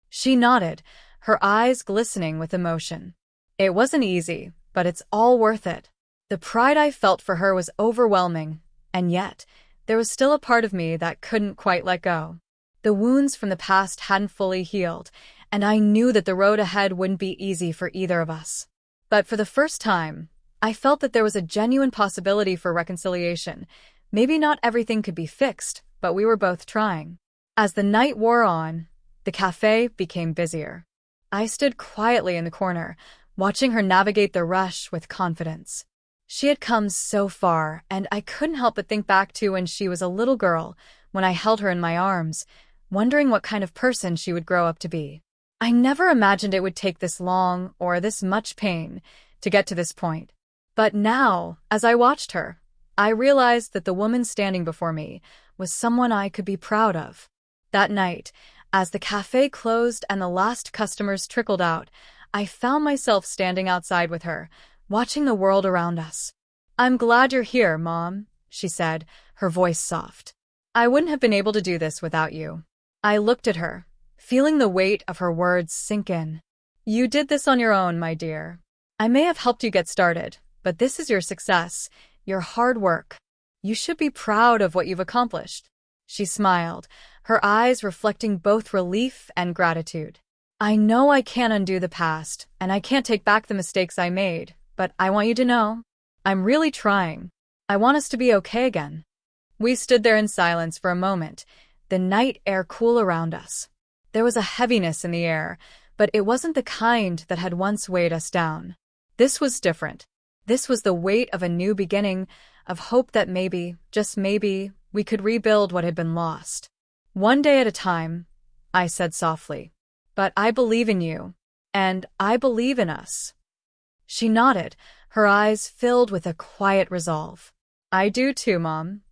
She nodded, her eyes glistening with emotion. "It wasn't easy, but it's all worth it." The pride I felt for her was overwhelming, and yet, there was still a part of me that couldn't quite let go. The wounds from the past hadn't fully healed, and I knew that the road ahead wouldn't be easy for either of us. But for the first time, I felt that there was a genuine possibility for reconciliation. Maybe not everything could be fixed, but we were both trying. As the night wore on, the cafe became busier. I stood quietly in the corner, watching her navigate the rush with confidence. She had come so far, and I couldn't help but think back to when she was a little girl, when I held her in my arms, wondering what kind of person she would grow up to be. I never imagined it would take this long or this much pain to get to this point. But now, as I watched her, I realized that the woman standing before me was someone I could be proud of. That night, as the cafe closed and the last customers trickled out, I found myself standing outside with her, watching the world around us. "I'm glad you're here, Mom," she said, her voice soft. "I wouldn't have been able to do this without you." I looked at her, feeling the weight of her words sink in. "You did this on your own, my dear. I may have helped you get started, but this is your success, your hard work. You should be proud of what you've accomplished." She smiled, her eyes reflecting both relief and gratitude. "I know I can't undo the past, and I can't take back the mistakes I made, but I want you to know, I'm really trying. I want us to be okay again." We stood there in silence for a moment, the night air cool around us. There was a heaviness in the air, but it wasn't the kind that had once weighed us down. This was different. This was the weight of a new beginning, of hope that maybe, just maybe, we could rebuild what had been lost. "One day at a time," I said softly. "But I believe in you, and I believe in us." She nodded, her eyes filled with a quiet resolve. "I do too, Mom."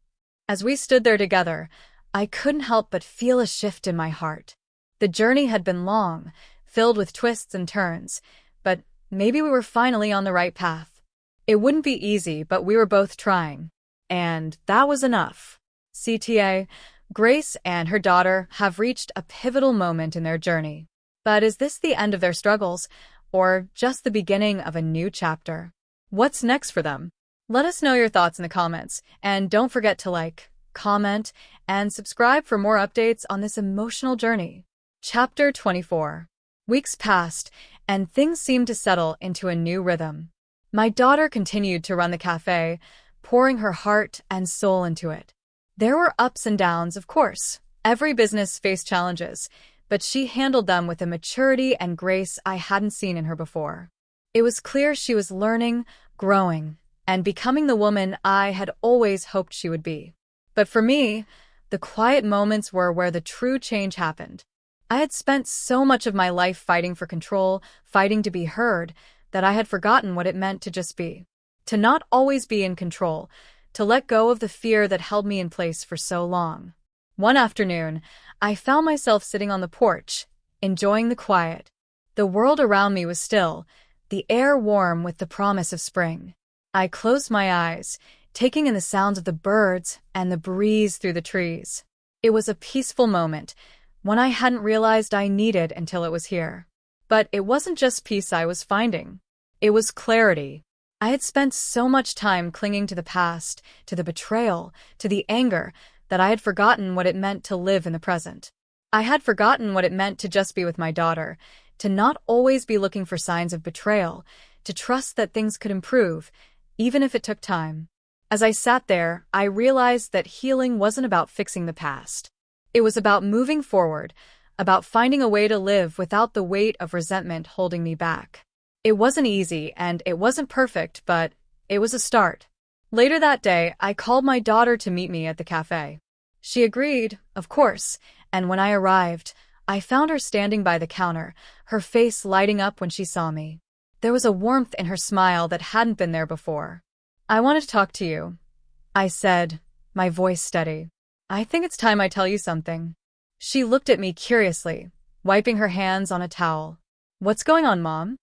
As we stood there together, I couldn't help but feel a shift in my heart. The journey had been long, filled with twists and turns, but maybe we were finally on the right path. It wouldn't be easy, but we were both trying. And that was enough. CTA, Grace and her daughter have reached a pivotal moment in their journey. But is this the end of their struggles, or just the beginning of a new chapter? What's next for them? Let us know your thoughts in the comments, and don't forget to like, comment, and subscribe for more updates on this emotional journey. Chapter 24. Weeks passed, and things seemed to settle into a new rhythm. My daughter continued to run the cafe, pouring her heart and soul into it. There were ups and downs, of course. Every business faced challenges, but she handled them with a maturity and grace I hadn't seen in her before. It was clear she was learning, growing, and becoming the woman I had always hoped she would be. But for me, the quiet moments were where the true change happened. I had spent so much of my life fighting for control, fighting to be heard, that I had forgotten what it meant to just be. To not always be in control, to let go of the fear that held me in place for so long. One afternoon, I found myself sitting on the porch, enjoying the quiet. The world around me was still, the air warm with the promise of spring. I closed my eyes, taking in the sounds of the birds and the breeze through the trees. It was a peaceful moment, one I hadn't realized I needed until it was here. But it wasn't just peace I was finding. It was clarity. I had spent so much time clinging to the past, to the betrayal, to the anger, that I had forgotten what it meant to live in the present. I had forgotten what it meant to just be with my daughter, to not always be looking for signs of betrayal, to trust that things could improve, even if it took time. As I sat there, I realized that healing wasn't about fixing the past. It was about moving forward, about finding a way to live without the weight of resentment holding me back. It wasn't easy, and it wasn't perfect, but it was a start. Later that day, I called my daughter to meet me at the cafe. She agreed, of course, and when I arrived, I found her standing by the counter, her face lighting up when she saw me. There was a warmth in her smile that hadn't been there before. "I wanted to talk to you," I said, my voice steady. "I think it's time I tell you something." She looked at me curiously, wiping her hands on a towel. "What's going on, Mom?"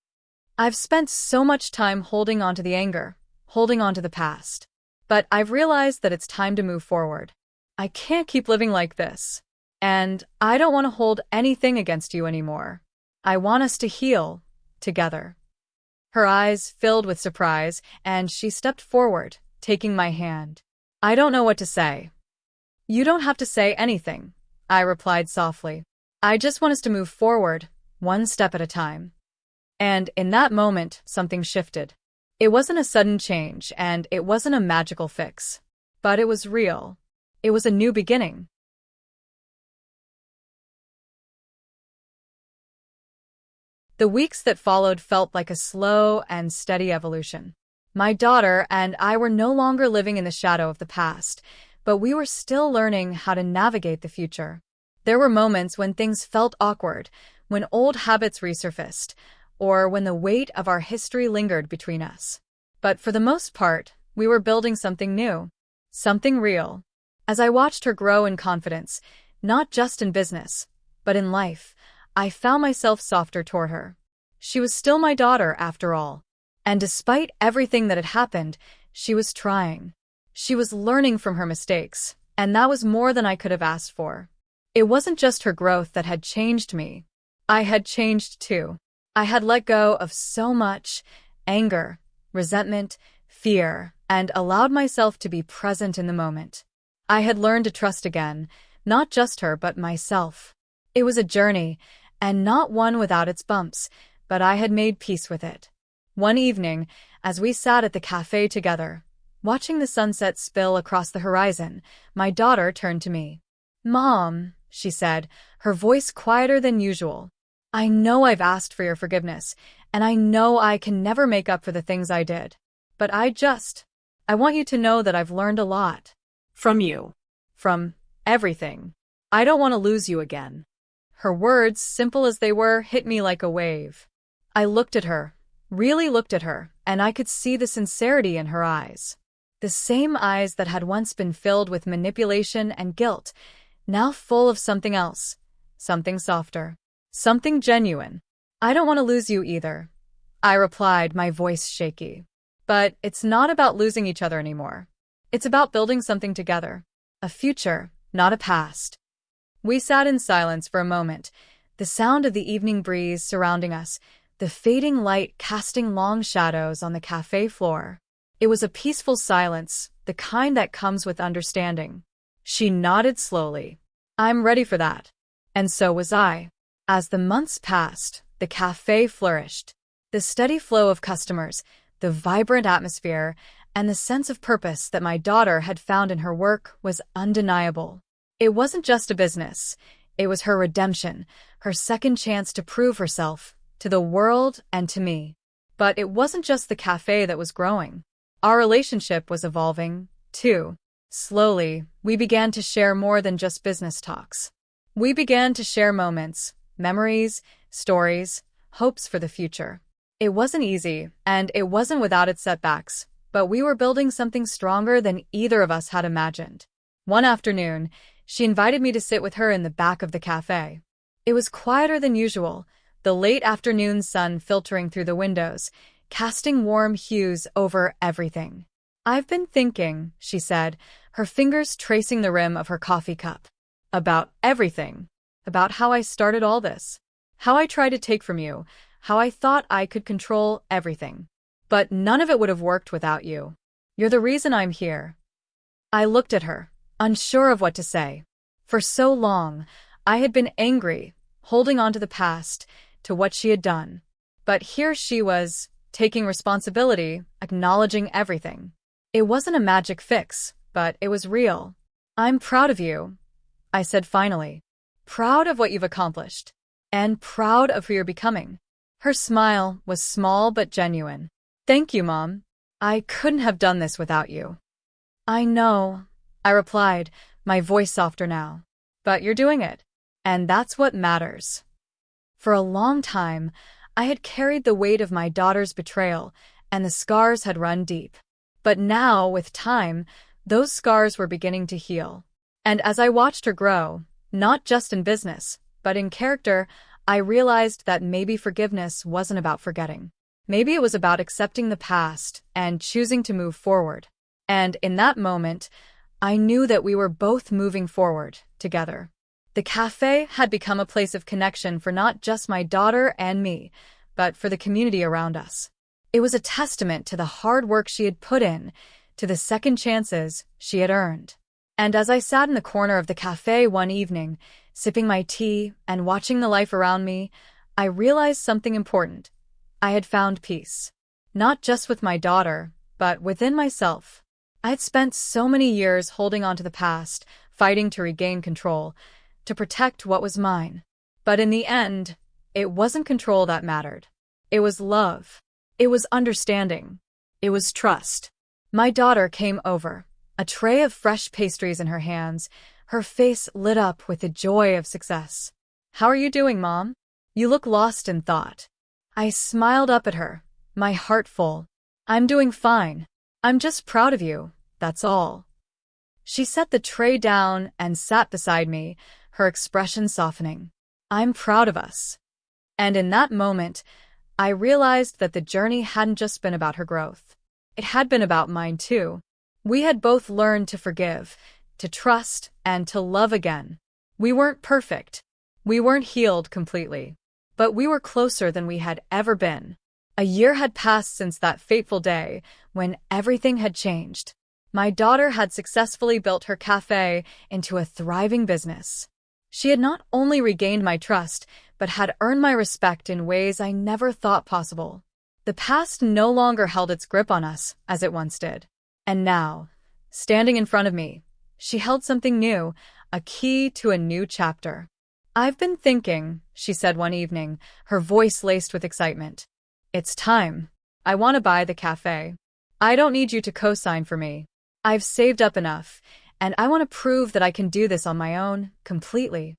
"I've spent so much time holding on to the anger, holding on to the past. But I've realized that it's time to move forward. I can't keep living like this. And I don't want to hold anything against you anymore. I want us to heal, together." Her eyes filled with surprise, and she stepped forward, taking my hand. "I don't know what to say." "You don't have to say anything," I replied softly. "I just want us to move forward, one step at a time." And in that moment, something shifted. It wasn't a sudden change, and it wasn't a magical fix. But it was real. It was a new beginning. The weeks that followed felt like a slow and steady evolution. My daughter and I were no longer living in the shadow of the past, but we were still learning how to navigate the future. There were moments when things felt awkward, when old habits resurfaced, or when the weight of our history lingered between us. But for the most part, we were building something new, something real. As I watched her grow in confidence, not just in business, but in life, I found myself softer toward her. She was still my daughter, after all. And despite everything that had happened, she was trying. She was learning from her mistakes, and that was more than I could have asked for. It wasn't just her growth that had changed me. I had changed too. I had let go of so much anger, resentment, fear, and allowed myself to be present in the moment. I had learned to trust again, not just her but myself. It was a journey, and not one without its bumps, but I had made peace with it. One evening, as we sat at the cafe together, watching the sunset spill across the horizon, my daughter turned to me. "Mom," she said, her voice quieter than usual, "I know I've asked for your forgiveness, and I know I can never make up for the things I did. But I want you to know that I've learned a lot." From you. From everything. I don't want to lose you again. Her words, simple as they were, hit me like a wave. I looked at her, really looked at her, and I could see the sincerity in her eyes. The same eyes that had once been filled with manipulation and guilt, now full of something else, something softer, something genuine. "I don't want to lose you either," I replied, my voice shaky. "But it's not about losing each other anymore. It's about building something together. A future, not a past." We sat in silence for a moment, the sound of the evening breeze surrounding us, the fading light casting long shadows on the cafe floor. It was a peaceful silence, the kind that comes with understanding. She nodded slowly. "I'm ready for that." And so was I. As the months passed, the cafe flourished. The steady flow of customers, the vibrant atmosphere, and the sense of purpose that my daughter had found in her work was undeniable. It wasn't just a business. It was her redemption, her second chance to prove herself, to the world and to me. But it wasn't just the cafe that was growing. Our relationship was evolving, too. Slowly, we began to share more than just business talks. We began to share moments, memories, stories, hopes for the future. It wasn't easy, and it wasn't without its setbacks, but we were building something stronger than either of us had imagined. One afternoon, she invited me to sit with her in the back of the cafe. It was quieter than usual, the late afternoon sun filtering through the windows, casting warm hues over everything. "I've been thinking," she said, her fingers tracing the rim of her coffee cup, "about everything. About how I started all this. How I tried to take from you. How I thought I could control everything. But none of it would have worked without you. You're the reason I'm here." I looked at her, unsure of what to say. For so long, I had been angry, holding on to the past, to what she had done. But here she was, taking responsibility, acknowledging everything. It wasn't a magic fix, but it was real. "I'm proud of you," I said finally. "Proud of what you've accomplished. And proud of who you're becoming." Her smile was small but genuine. "Thank you, Mom. I couldn't have done this without you." "I know," I replied, my voice softer now. "But you're doing it. And that's what matters." For a long time, I had carried the weight of my daughter's betrayal, and the scars had run deep. But now, with time, those scars were beginning to heal. And as I watched her grow, not just in business, but in character, I realized that maybe forgiveness wasn't about forgetting. Maybe it was about accepting the past and choosing to move forward. And in that moment, I knew that we were both moving forward, together. The cafe had become a place of connection for not just my daughter and me, but for the community around us. It was a testament to the hard work she had put in, to the second chances she had earned. And as I sat in the corner of the cafe one evening, sipping my tea and watching the life around me, I realized something important. I had found peace. Not just with my daughter, but within myself. I had spent so many years holding on to the past, fighting to regain control, to protect what was mine. But in the end, it wasn't control that mattered. It was love. It was understanding. It was trust. My daughter came over, a tray of fresh pastries in her hands, her face lit up with the joy of success. "How are you doing, Mom? You look lost in thought." I smiled up at her, my heart full. "I'm doing fine. I'm just proud of you, that's all." She set the tray down and sat beside me, her expression softening. "I'm proud of us." And in that moment, I realized that the journey hadn't just been about her growth. It had been about mine too. We had both learned to forgive, to trust, and to love again. We weren't perfect. We weren't healed completely. But we were closer than we had ever been. A year had passed since that fateful day, when everything had changed. My daughter had successfully built her cafe into a thriving business. She had not only regained my trust, but had earned my respect in ways I never thought possible. The past no longer held its grip on us as it once did. And now, standing in front of me, she held something new, a key to a new chapter. "I've been thinking," she said one evening, her voice laced with excitement. "It's time. I want to buy the cafe. I don't need you to co-sign for me. I've saved up enough, and I want to prove that I can do this on my own, completely."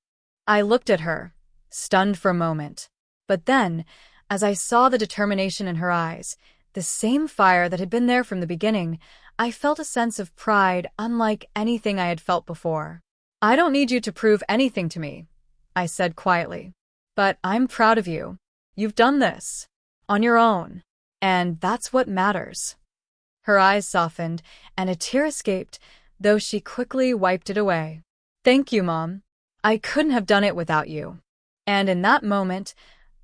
I looked at her, stunned for a moment. But then, as I saw the determination in her eyes, the same fire that had been there from the beginning, I felt a sense of pride unlike anything I had felt before. "I don't need you to prove anything to me," I said quietly. "But I'm proud of you. You've done this. On your own. And that's what matters." Her eyes softened, and a tear escaped, though she quickly wiped it away. "Thank you, Mom. I couldn't have done it without you." And in that moment,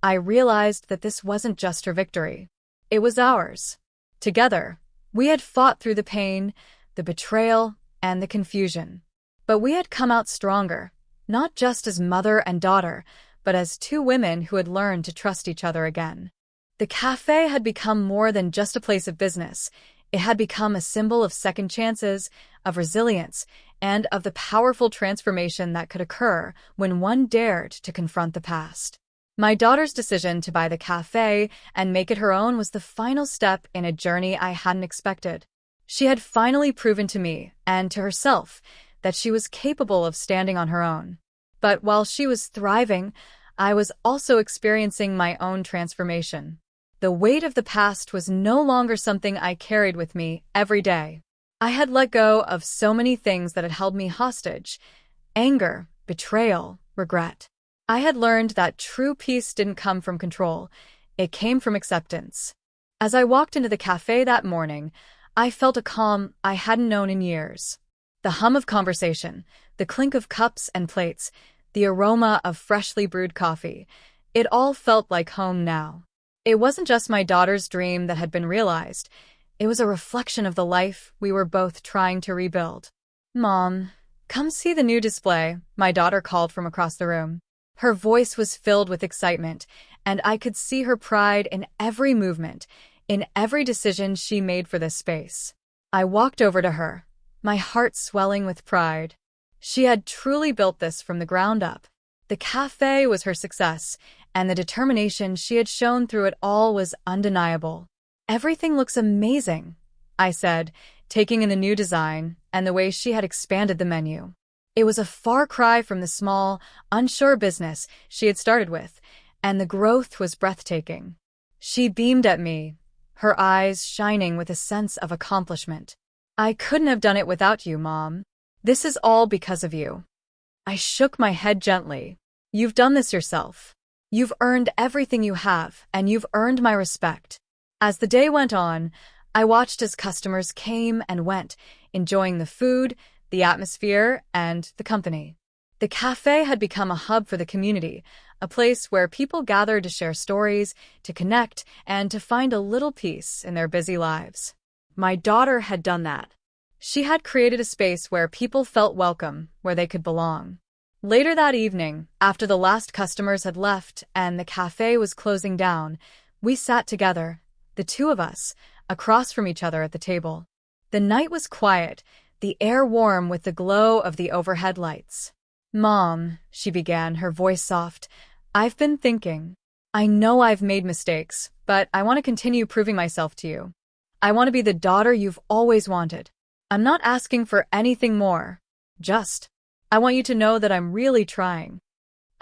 I realized that this wasn't just her victory. It was ours. Together, we had fought through the pain, the betrayal, and the confusion. But we had come out stronger, not just as mother and daughter, but as two women who had learned to trust each other again. The cafe had become more than just a place of business. It had become a symbol of second chances, of resilience, and of the powerful transformation that could occur when one dared to confront the past. My daughter's decision to buy the cafe and make it her own was the final step in a journey I hadn't expected. She had finally proven to me, and to herself, that she was capable of standing on her own. But while she was thriving, I was also experiencing my own transformation. The weight of the past was no longer something I carried with me every day. I had let go of so many things that had held me hostage: anger, betrayal, regret. I had learned that true peace didn't come from control, it came from acceptance. As I walked into the cafe that morning, I felt a calm I hadn't known in years. The hum of conversation, the clink of cups and plates, the aroma of freshly brewed coffee, it all felt like home now. It wasn't just my daughter's dream that had been realized. It was a reflection of the life we were both trying to rebuild. "Mom, come see the new display," my daughter called from across the room. Her voice was filled with excitement, and I could see her pride in every movement, in every decision she made for this space. I walked over to her, my heart swelling with pride. She had truly built this from the ground up. The cafe was her success, and the determination she had shown through it all was undeniable. "Everything looks amazing," I said, taking in the new design and the way she had expanded the menu. It was a far cry from the small, unsure business she had started with, and the growth was breathtaking. She beamed at me, her eyes shining with a sense of accomplishment. "I couldn't have done it without you, Mom. This is all because of you." I shook my head gently. "You've done this yourself. You've earned everything you have, and you've earned my respect." As the day went on, I watched as customers came and went, enjoying the food, the atmosphere, and the company. The cafe had become a hub for the community, a place where people gathered to share stories, to connect, and to find a little peace in their busy lives. My daughter had done that. She had created a space where people felt welcome, where they could belong. Later that evening, after the last customers had left and the cafe was closing down, we sat together, the two of us, across from each other at the table. The night was quiet, the air warm with the glow of the overhead lights. "Mom," she began, her voice soft, "I've been thinking. I know I've made mistakes, but I want to continue proving myself to you. I want to be the daughter you've always wanted. I'm not asking for anything more. Just, I want you to know that I'm really trying."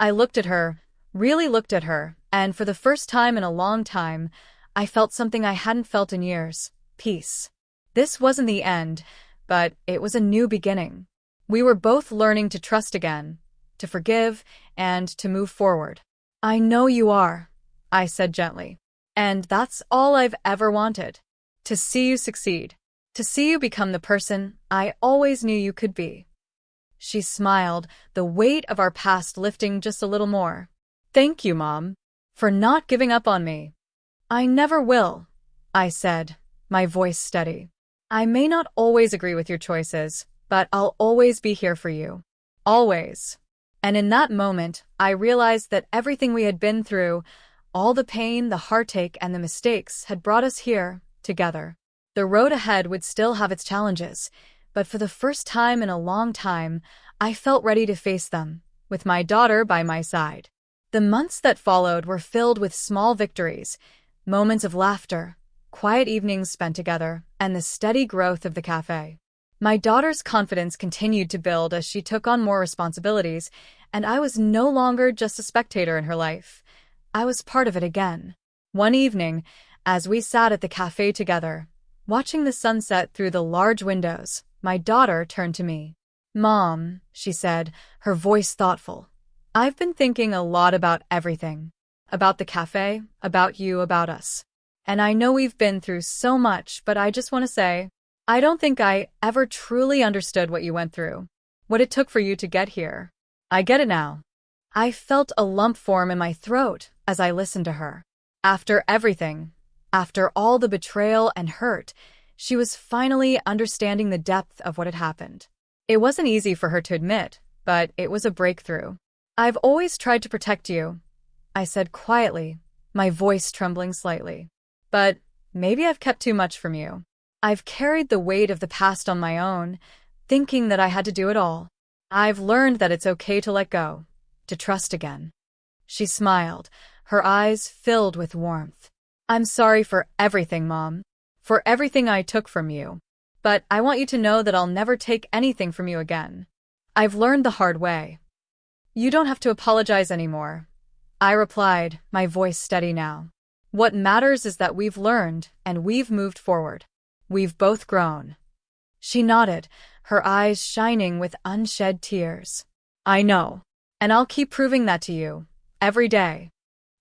I looked at her, really looked at her, and for the first time in a long time, I felt something I hadn't felt in years: peace. This wasn't the end, but it was a new beginning. We were both learning to trust again, to forgive, and to move forward. "I know you are," I said gently. "And that's all I've ever wanted. To see you succeed. To see you become the person I always knew you could be." She smiled, the weight of our past lifting just a little more. "Thank you, Mom, for not giving up on me." "I never will," I said, my voice steady. "I may not always agree with your choices, but I'll always be here for you. Always." And in that moment, I realized that everything we had been through, all the pain, the heartache, and the mistakes had brought us here, together. The road ahead would still have its challenges, but for the first time in a long time, I felt ready to face them, with my daughter by my side. The months that followed were filled with small victories, moments of laughter, quiet evenings spent together, and the steady growth of the cafe. My daughter's confidence continued to build as she took on more responsibilities, and I was no longer just a spectator in her life. I was part of it again. One evening, as we sat at the cafe together, watching the sunset through the large windows, my daughter turned to me. "Mom," she said, her voice thoughtful, "I've been thinking a lot about everything. About the cafe, about you, about us. And I know we've been through so much, but I just want to say, I don't think I ever truly understood what you went through, what it took for you to get here. I get it now." I felt a lump form in my throat as I listened to her. After everything, after all the betrayal and hurt, she was finally understanding the depth of what had happened. It wasn't easy for her to admit, but it was a breakthrough. "I've always tried to protect you," I said quietly, my voice trembling slightly. "But maybe I've kept too much from you. I've carried the weight of the past on my own, thinking that I had to do it all. I've learned that it's okay to let go, to trust again." She smiled, her eyes filled with warmth. "I'm sorry for everything, Mom, for everything I took from you. But I want you to know that I'll never take anything from you again. I've learned the hard way." "You don't have to apologize anymore," I replied, my voice steady now. "What matters is that we've learned and we've moved forward. We've both grown." She nodded, her eyes shining with unshed tears. "I know. And I'll keep proving that to you, every day."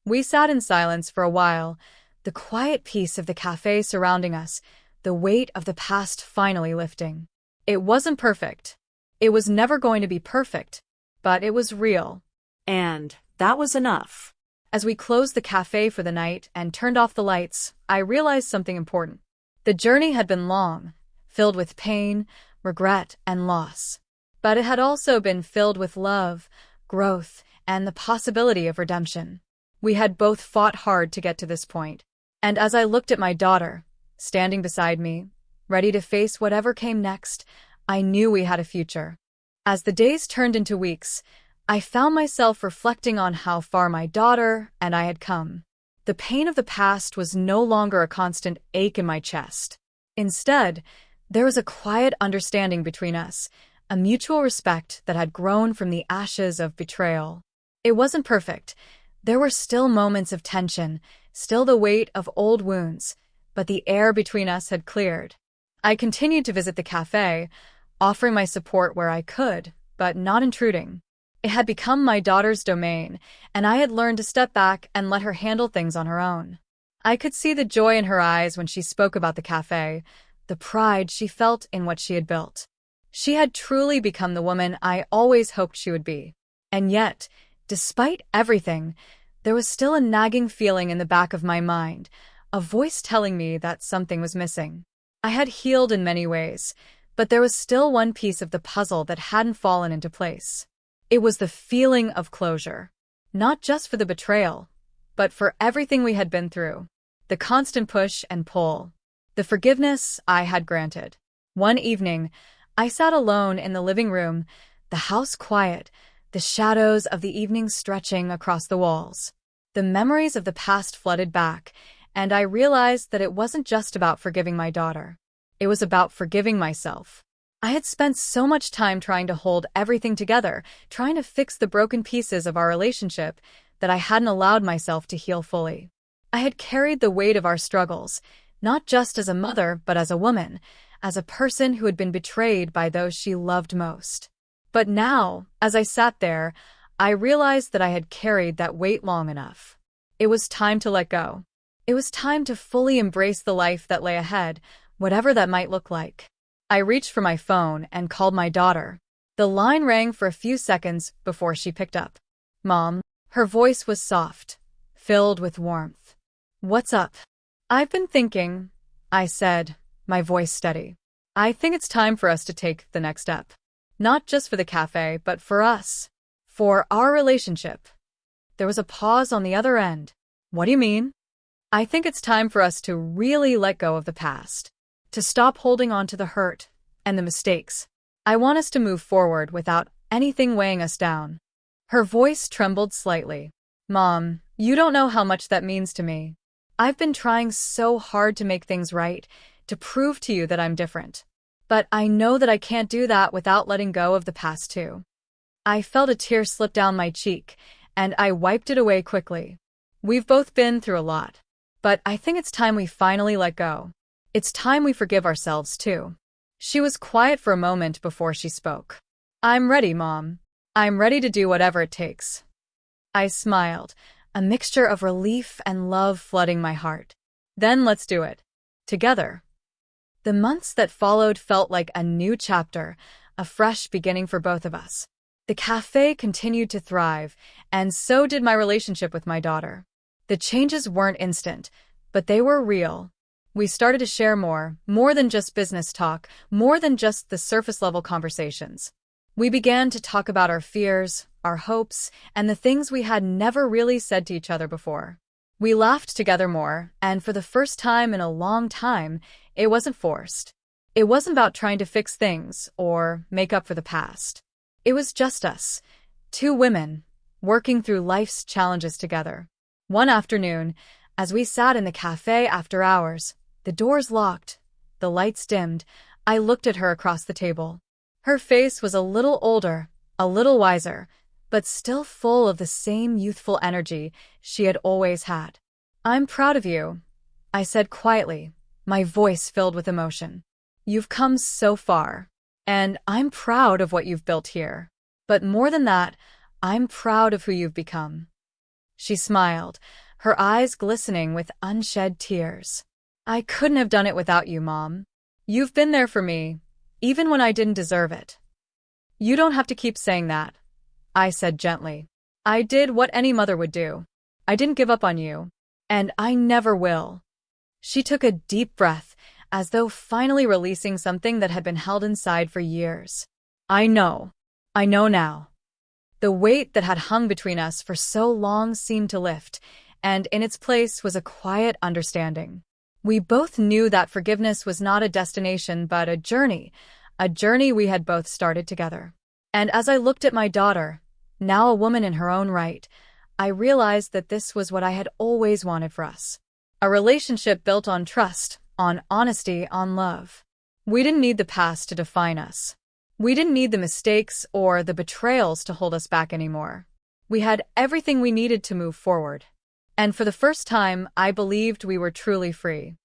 We sat in silence for a while, the quiet peace of the cafe surrounding us, the weight of the past finally lifting. It wasn't perfect. It was never going to be perfect, but it was real. And that was enough. As we closed the cafe for the night and turned off the lights, I realized something important. The journey had been long, filled with pain, regret, and loss. But it had also been filled with love, growth, and the possibility of redemption. We had both fought hard to get to this point. And as I looked at my daughter, standing beside me, ready to face whatever came next, I knew we had a future. As the days turned into weeks, I found myself reflecting on how far my daughter and I had come. The pain of the past was no longer a constant ache in my chest. Instead, there was a quiet understanding between us, a mutual respect that had grown from the ashes of betrayal. It wasn't perfect. There were still moments of tension, still the weight of old wounds, but the air between us had cleared. I continued to visit the cafe, offering my support where I could, but not intruding. It had become my daughter's domain, and I had learned to step back and let her handle things on her own. I could see the joy in her eyes when she spoke about the cafe, the pride she felt in what she had built. She had truly become the woman I always hoped she would be. And yet, despite everything, there was still a nagging feeling in the back of my mind, a voice telling me that something was missing. I had healed in many ways, but there was still one piece of the puzzle that hadn't fallen into place. It was the feeling of closure. Not just for the betrayal, but for everything we had been through. The constant push and pull. The forgiveness I had granted. One evening, I sat alone in the living room, the house quiet, the shadows of the evening stretching across the walls. The memories of the past flooded back, and I realized that it wasn't just about forgiving my daughter. It was about forgiving myself. I had spent so much time trying to hold everything together, trying to fix the broken pieces of our relationship, that I hadn't allowed myself to heal fully. I had carried the weight of our struggles, not just as a mother, but as a woman, as a person who had been betrayed by those she loved most. But now, as I sat there, I realized that I had carried that weight long enough. It was time to let go. It was time to fully embrace the life that lay ahead, whatever that might look like. I reached for my phone and called my daughter. The line rang for a few seconds before she picked up. "Mom." Her voice was soft, filled with warmth. "What's up?" "I've been thinking," I said, my voice steady. "I think it's time for us to take the next step. Not just for the cafe, but for us. For our relationship." There was a pause on the other end. "What do you mean?" "I think it's time for us to really let go of the past. To stop holding on to the hurt and the mistakes. I want us to move forward without anything weighing us down." Her voice trembled slightly. "Mom, you don't know how much that means to me. I've been trying so hard to make things right, to prove to you that I'm different. But I know that I can't do that without letting go of the past too." I felt a tear slip down my cheek, and I wiped it away quickly. We've both been through a lot. But I think it's time we finally let go. It's time we forgive ourselves too. She was quiet for a moment before she spoke. "I'm ready, Mom. I'm ready to do whatever it takes." I smiled, a mixture of relief and love flooding my heart. "Then let's do it. Together." The months that followed felt like a new chapter, a fresh beginning for both of us. The cafe continued to thrive, and so did my relationship with my daughter. The changes weren't instant, but they were real. We started to share more than just business talk, more than just the surface-level conversations. We began to talk about our fears, our hopes, and the things we had never really said to each other before. We laughed together more, and for the first time in a long time, it wasn't forced. It wasn't about trying to fix things or make up for the past. It was just us, two women, working through life's challenges together. One afternoon, as we sat in the cafe after hours, the doors locked, the lights dimmed, I looked at her across the table. Her face was a little older, a little wiser, but still full of the same youthful energy she had always had. "I'm proud of you," I said quietly, my voice filled with emotion. "You've come so far, and I'm proud of what you've built here. But more than that, I'm proud of who you've become." She smiled, her eyes glistening with unshed tears. "I couldn't have done it without you, Mom. You've been there for me, even when I didn't deserve it." "You don't have to keep saying that," I said gently. "I did what any mother would do. I didn't give up on you, and I never will." She took a deep breath, as though finally releasing something that had been held inside for years. I know now." The weight that had hung between us for so long seemed to lift, and in its place was a quiet understanding. We both knew that forgiveness was not a destination but a journey we had both started together. And as I looked at my daughter, now a woman in her own right, I realized that this was what I had always wanted for us. A relationship built on trust, on honesty, on love. We didn't need the past to define us. We didn't need the mistakes or the betrayals to hold us back anymore. We had everything we needed to move forward. And for the first time, I believed we were truly free.